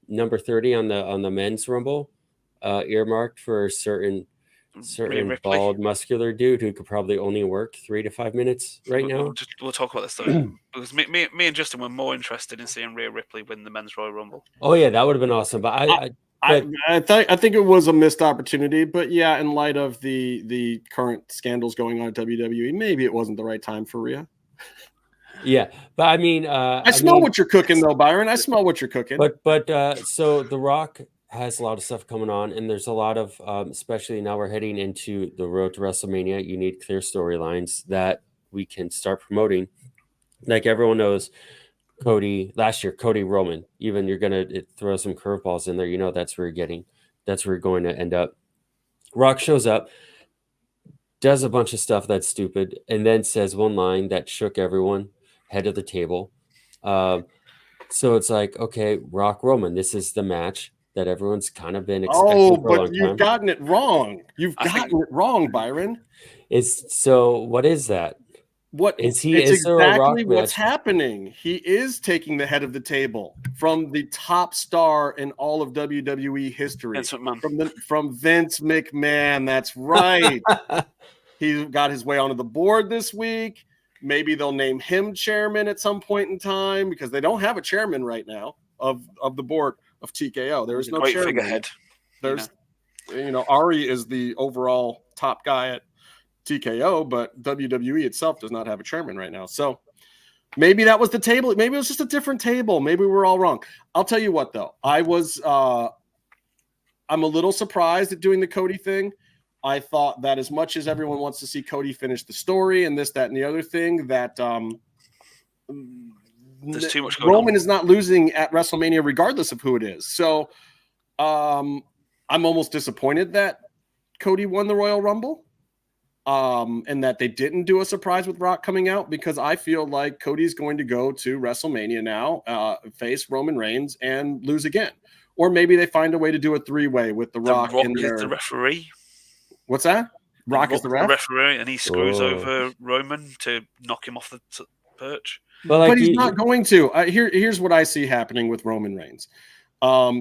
number 30 on the men's rumble earmarked for a certain bald muscular dude who could probably only work 3 to 5 minutes now. We'll talk about this though. Because me and Justin were more interested in seeing Rhea Ripley win the men's Royal Rumble. Oh yeah, that would have been awesome. But I think it was a missed opportunity, but yeah, in light of the current scandals going on at WWE, maybe it wasn't the right time for Rhea. Yeah, but I mean, I smell what you're cooking though, Byron. I smell what you're cooking. But so The Rock has a lot of stuff coming on, and there's a lot of, especially now we're heading into the road to WrestleMania. You need clear storylines that we can start promoting. Like everyone knows, last year, Cody Roman. Even you're gonna throw some curveballs in there. That's where you're going to end up. Rock shows up, does a bunch of stuff that's stupid, and then says one line that shook everyone, head of the table. So it's like, okay, Rock Roman, this is the match that everyone's kind of been expecting for a long time. You've gotten it wrong. You've gotten it wrong, Byron. What is that? What is he? It's exactly what's happening. He is taking the head of the table from the top star in all of WWE history. From Vince McMahon. That's right. He got his way onto the board this week. Maybe they'll name him chairman at some point in time because they don't have a chairman right now of the board of TKO. There is no chairman. Figurehead. There's, Ari is the overall top guy at TKO, but WWE itself does not have a chairman right now. So maybe that was the table. Maybe it was just a different table. Maybe we're all wrong. I'll tell you what, though. I'm a little surprised at doing the Cody thing. I thought that as much as everyone wants to see Cody finish the story and this, that, and the other thing, that there's too much going Roman on. is not losing at WrestleMania regardless of who it is. So I'm almost disappointed that Cody won the Royal Rumble and that they didn't do a surprise with Rock coming out, because I feel like Cody's going to go to WrestleMania now, face Roman Reigns and lose again. Or maybe they find a way to do a three-way with The Rock in there. Is the referee. What's that? Rock is the referee, and he screws over Roman to knock him off the perch. But he's not going to. Here's what I see happening with Roman Reigns.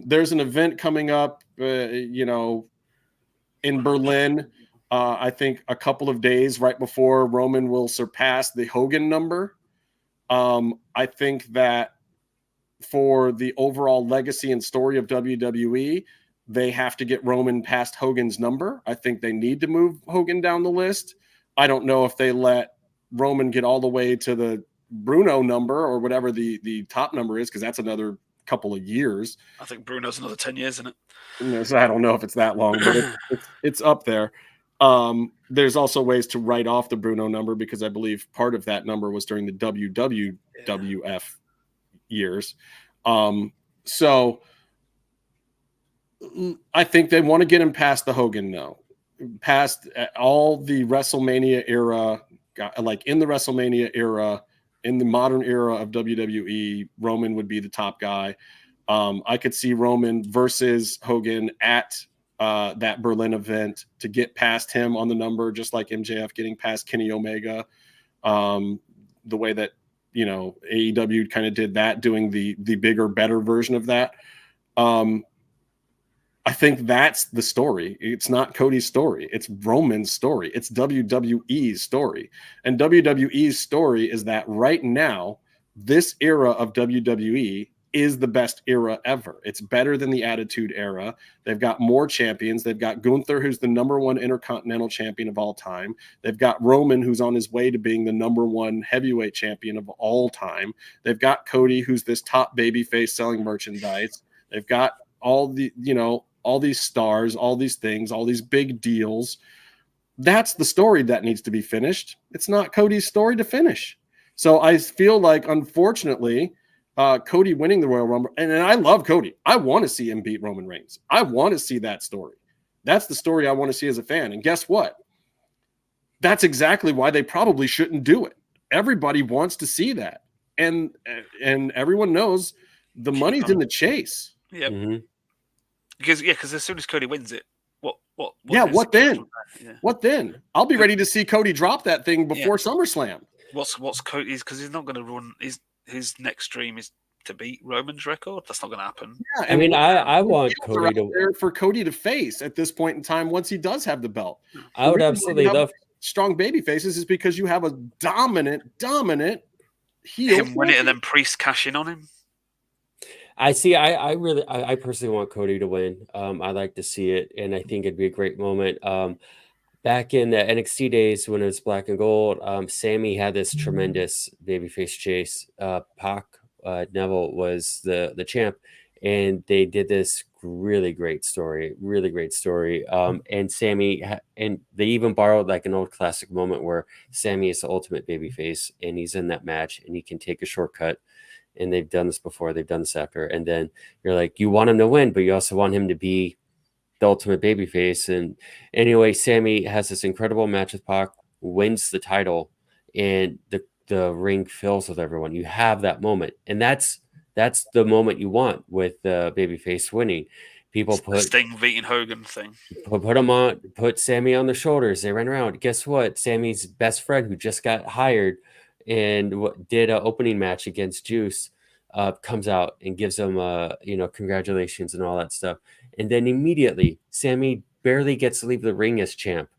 There's an event coming up, in Berlin. I think a couple of days right before Roman will surpass the Hogan number. I think that for the overall legacy and story of WWE, they have to get Roman past Hogan's number. I think they need to move Hogan down the list. I don't know if they let Roman get all the way to the Bruno number or whatever the top number is, because that's another couple of years. I think Bruno's another 10 years, isn't it? So I don't know if it's that long, but it's up there. There's also ways to write off the Bruno number, because I believe part of that number was during the WWF years. So I think they want to get him past the Hogan, though. Past all the WrestleMania era, like in the WrestleMania era, in the modern era of WWE, Roman would be the top guy. I could see Roman versus Hogan at that Berlin event to get past him on the number, just like MJF getting past Kenny Omega. The way that, AEW kind of did that, doing the bigger, better version of that. I think that's the story. It's not Cody's story. It's Roman's story. It's WWE's story. And WWE's story is that right now, this era of WWE is the best era ever. It's better than the Attitude Era. They've got more champions. They've got Gunther, who's the #1 Intercontinental Champion of all time. They've got Roman, who's on his way to being the #1 heavyweight champion of all time. They've got Cody, who's this top babyface selling merchandise. They've got all the, all these stars, all these things, all these big deals. That's the story that needs to be finished. It's not Cody's story to finish. So I feel like, unfortunately, Cody winning the Royal Rumble, and I love Cody. I want to see him beat Roman Reigns. I want to see that story. That's the story I want to see as a fan. And guess what? That's exactly why they probably shouldn't do it. Everybody wants to see that. And everyone knows the money's in the chase. Yeah. Mm-hmm. Because as soon as Cody wins it, what then? Yeah. What then? I'll be ready to see Cody drop that thing before SummerSlam. What's Cody's? Because he's not going to run. His next dream is to beat Roman's record. That's not going to happen. Yeah, I mean, I want Cody for Cody to face at this point in time once he does have the belt. I would absolutely love strong baby faces is because you have a dominant heel. Him win it and then Priest cash in on him. I see. I personally want Cody to win. I like to see it, and I think it'd be a great moment. Back in the NXT days when it was black and gold, Sammy had this tremendous babyface chase. Pac Neville was the champ, and they did this really great story. And Sammy and they even borrowed like an old classic moment where Sammy is the ultimate babyface, and he's in that match, and he can take a shortcut. And they've done this before. They've done this after. And then you're like, you want him to win, but you also want him to be the ultimate babyface. And anyway, Sammy has this incredible match with Pac, wins the title, and the ring fills with everyone. You have that moment. And that's the moment you want with the babyface winning. People put Sting beating Hogan thing. Put Sammy on the shoulders. They ran around. Guess what? Sammy's best friend, who just got hired and did an opening match against Juice, comes out and gives him congratulations and all that stuff. And then immediately Sammy barely gets to leave the ring as champ,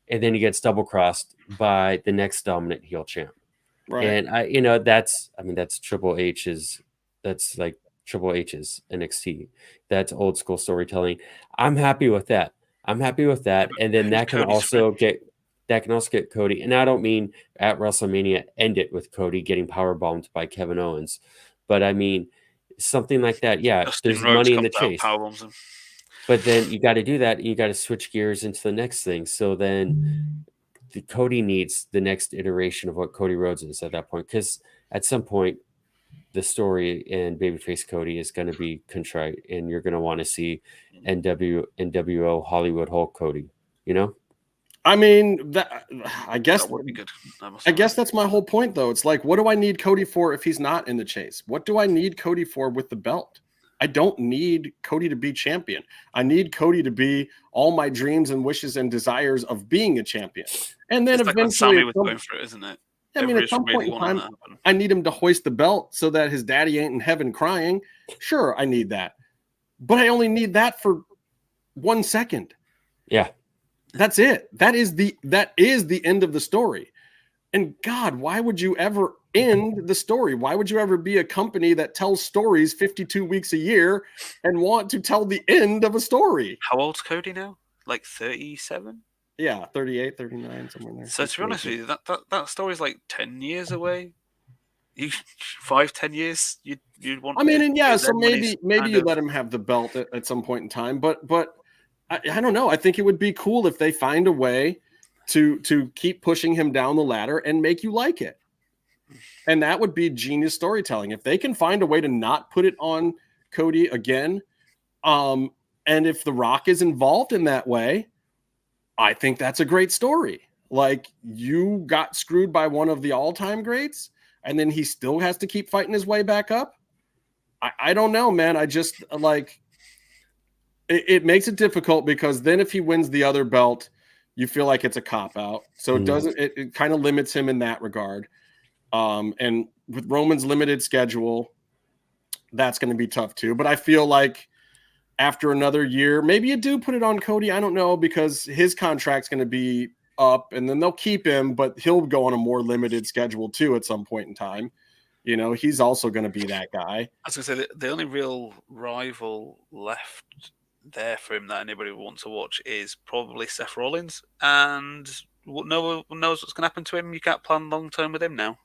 and then he gets double crossed by the next dominant heel champ. Right. And that's Triple H's. That's like Triple H's NXT. That's old school storytelling. I'm happy with that. And then that can also get Cody. And I don't mean at WrestleMania end it with Cody getting powerbombed by Kevin Owens, but I mean something like that. Yeah, there's money in the chase. But then you got to do that. And you got to switch gears into the next thing. So then Cody needs the next iteration of what Cody Rhodes is at that point, because at some point the story in babyface Cody is going to be contrite, and you're going to want to see NWO Hollywood Hulk Cody. I mean, I guess that would be good. I guess that's my whole point, though. It's like, what do I need Cody for if he's not in the chase? What do I need Cody for with the belt? I don't need Cody to be champion. I need Cody to be all my dreams and wishes and desires of being a champion. And then eventually, Sammy was going for it, isn't it? I mean, at some point in time, I need him to hoist the belt so that his daddy ain't in heaven crying. Sure, I need that. But I only need that for 1 second. Yeah. That's it. That is the end of the story. And God, why would you ever end the story? Why would you ever be a company that tells stories 52 weeks a year and want to tell the end of a story? How old's Cody now? Like 37? Yeah, 38, 39, somewhere in there. So to be honest with you, that story's like 10 years away. 5-10 years, you'd want. I mean, and yeah, so maybe you let him have the belt at some point in time, but I don't know. I think it would be cool if they find a way to keep pushing him down the ladder and make you like it. And that would be genius storytelling. If they can find a way to not put it on Cody again, And if The Rock is involved in that way, I think that's a great story. Like, you got screwed by one of the all-time greats, and then he still has to keep fighting his way back up. I don't know, man. I just like it makes it difficult, because then if he wins the other belt, you feel like it's a cop-out. So it kind of limits him in that regard. And with Roman's limited schedule, that's going to be tough too. But I feel like after another year, maybe you do put it on Cody. I don't know, because his contract's going to be up, and then they'll keep him, but he'll go on a more limited schedule too at some point in time. You know, he's also going to be that guy. I was going to say, the only real rival left there for him that anybody wants to watch is probably Seth Rollins, and no one knows what's going to happen to him. You can't plan long term with him now.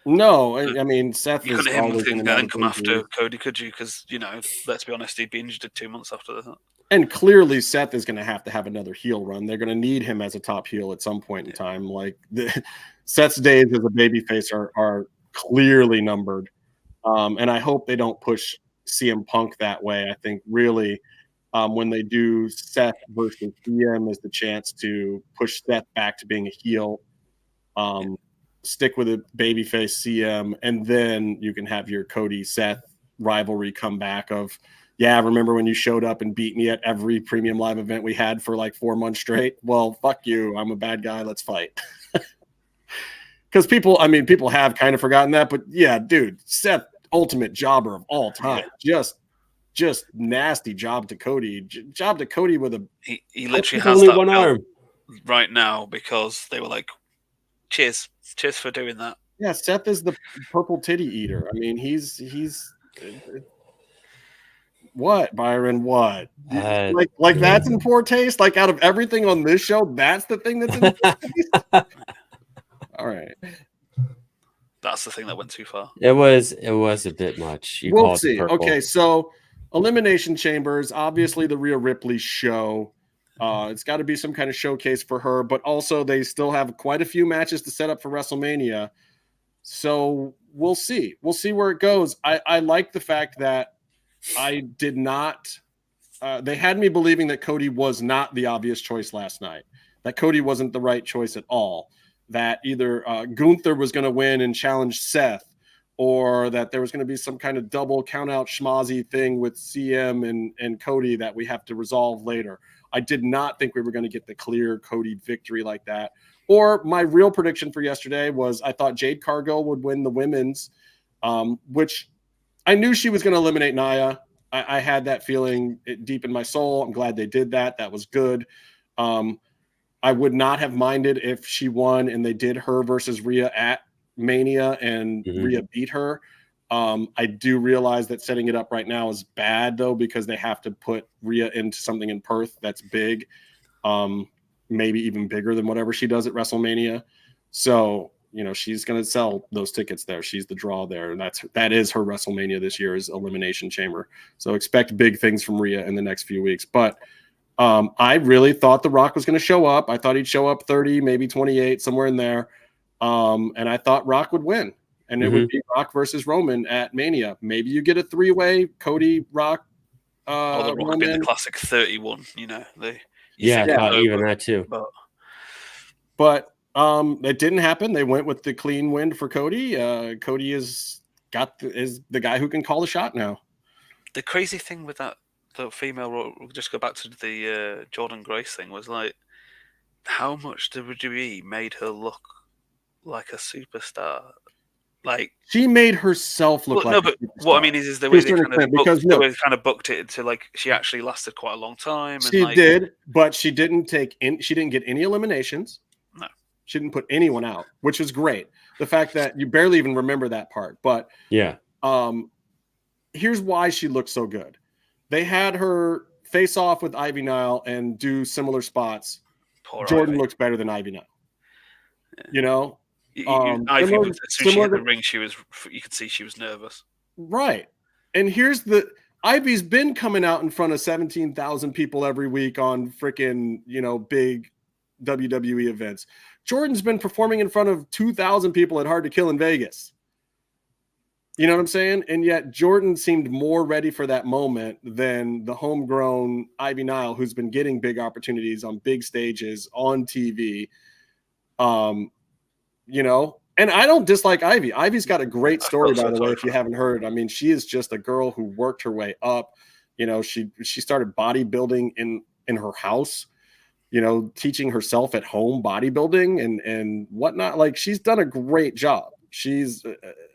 No, I mean, Seth you is couldn't always him in then come after Cody, could you? Because, you know, let's be honest, he'd be injured 2 months after that. And clearly Seth is going to have another heel run. They're going to need him as a top heel at some point in time. Like, Seth's days as a babyface are clearly numbered. And I hope they don't push CM Punk that way. I think really when they do Seth versus CM is the chance to push Seth back to being a heel. Stick with a babyface CM, and then you can have your Cody Seth rivalry come back of, yeah, remember when you showed up and beat me at every premium live event we had for like 4 months straight? Well, fuck you. I'm a bad guy. Let's fight. Because people have kind of forgotten that, but yeah, dude, Seth, ultimate jobber of all time. Just nasty job to Cody. Job to Cody with a he literally has only one arm right now, because they were like, cheers for doing that. Yeah, Seth is the purple titty eater. I mean, he's what, Byron? What? Like that's in poor taste? Like, out of everything on this show, that's the thing that's in poor taste? All right. That's the thing that went too far. It was a bit much. We'll see. Okay, so Elimination Chambers, obviously the Rhea Ripley show. It's got to be some kind of showcase for her, but also they still have quite a few matches to set up for WrestleMania. So we'll see. We'll see where it goes. I like the fact that I did not they had me believing that Cody was not the obvious choice last night, that Cody wasn't the right choice at all, that either Gunther was going to win and challenge Seth, or that there was going to be some kind of double count-out schmozzy thing with CM and Cody that we have to resolve later. I did not think we were going to get the clear Cody victory like that. Or my real prediction for yesterday was I thought Jade Cargill would win the women's, which I knew she was going to eliminate Nia. I had that feeling deep in my soul. I'm glad they did that. That was good. I would not have minded if she won and they did her versus Rhea at Mania and Rhea beat her. I do realize that setting it up right now is bad, though, because they have to put Rhea into something in Perth that's big, maybe even bigger than whatever she does at WrestleMania. So, you know, she's going to sell those tickets there. She's the draw there, and that is her WrestleMania this year, is Elimination Chamber. So expect big things from Rhea in the next few weeks. But I really thought The Rock was going to show up. I thought he'd show up 30, maybe 28, somewhere in there. And I thought Rock would win. And it would be Rock versus Roman at Mania. Maybe you get a 3-way, Cody, Rock, the Rock Roman. being the classic 31, you know. I thought even that too. But it didn't happen. They went with the clean win for Cody. Cody is the guy who can call the shot now. The crazy thing with that, the female, we'll just go back to the Jordan Grace thing, was like how much WWE made her look like a superstar. Like, she made herself look like. No, but what I mean is the way they kind of booked it into like she actually lasted quite a long time. She did, but she didn't get any eliminations. No, she didn't put anyone out, which is great. The fact that you barely even remember that part, but yeah. Here's why she looked so good. They had her face off with Ivy Nile and do similar spots. Poor Jordan Ivy looks better than Ivy Nile. Yeah. You know. Ivy, as soon as she hit the ring, you could see she was nervous. Right. And here's Ivy's been coming out in front of 17,000 people every week on freaking, big WWE events. Jordan's been performing in front of 2,000 people at Hard to Kill in Vegas. You know what I'm saying? And yet Jordan seemed more ready for that moment than the homegrown Ivy Nile, who's been getting big opportunities on big stages on TV. You know, and I don't dislike Ivy. Ivy's got a great story, by the way, if you haven't heard. I mean, she is just a girl who worked her way up. You know, she started bodybuilding in her house, you know, teaching herself at home bodybuilding and whatnot. Like, she's done a great job. She's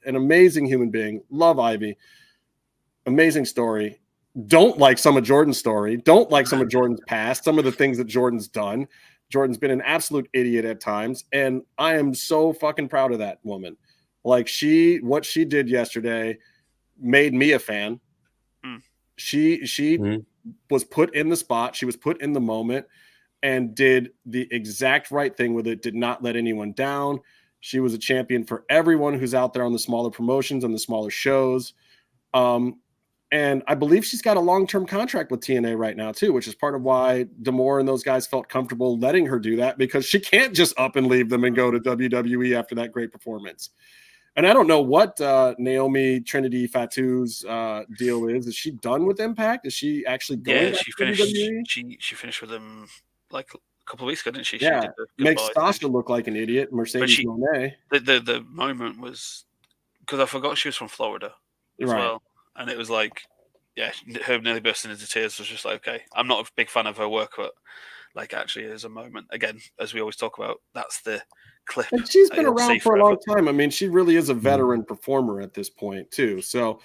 an amazing human being. Love Ivy. Amazing story. Don't like some of Jordan's story. Don't like some of Jordan's past, some of the things that Jordan's done. Jordan's been an absolute idiot at times. And I am so fucking proud of that woman. Like, what she did yesterday made me a fan. She was put in the spot. She was put in the moment and did the exact right thing with it. Did not let anyone down. She was a champion for everyone who's out there on the smaller promotions and the smaller shows. And I believe she's got a long-term contract with TNA right now too, which is part of why D'Amore and those guys felt comfortable letting her do that, because she can't just up and leave them and go to WWE after that great performance. And I don't know what Naomi Trinity Fatu's deal is. Is she done with Impact? Is she actually going back she to finished. WWE? She finished with them like a couple of weeks ago, didn't she? Yeah, she did makes Sasha look like an idiot. Mercedes Moné. The moment was because I forgot she was from Florida as well, and it was like, yeah, her nearly bursting into tears was just like, okay, I'm not a big fan of her work, but like, actually, there's a moment again, as we always talk about. That's the clip. And she's been around for a long time. I mean, she really is a veteran performer at this point too. So,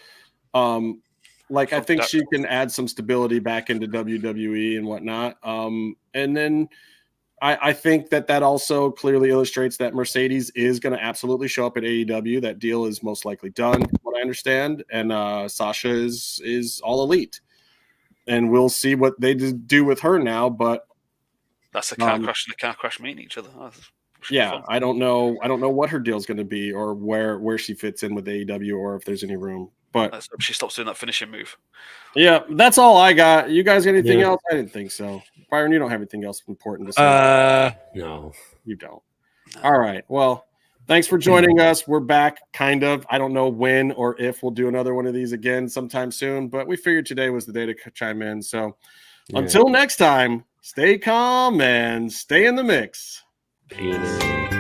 like, I think she can add some stability back into WWE and whatnot. And then I think that also clearly illustrates that Mercedes is going to absolutely show up at AEW. That deal is most likely done, from what I understand. And Sasha is all elite. And we'll see what they do with her now. But that's a car crash and a car crash meeting each other. Yeah, I don't know what her deal is going to be, or where she fits in with AEW, or if there's any room. But she stops doing that finishing move. Yeah, that's all I got. You guys got anything else? I didn't think so. Byron, you don't have anything else important to say? No, you don't. No. All right. Well, thanks for joining us. We're back, kind of. I don't know when or if we'll do another one of these again sometime soon, but we figured today was the day to chime in. So until next time, stay calm and stay in the mix. Peace.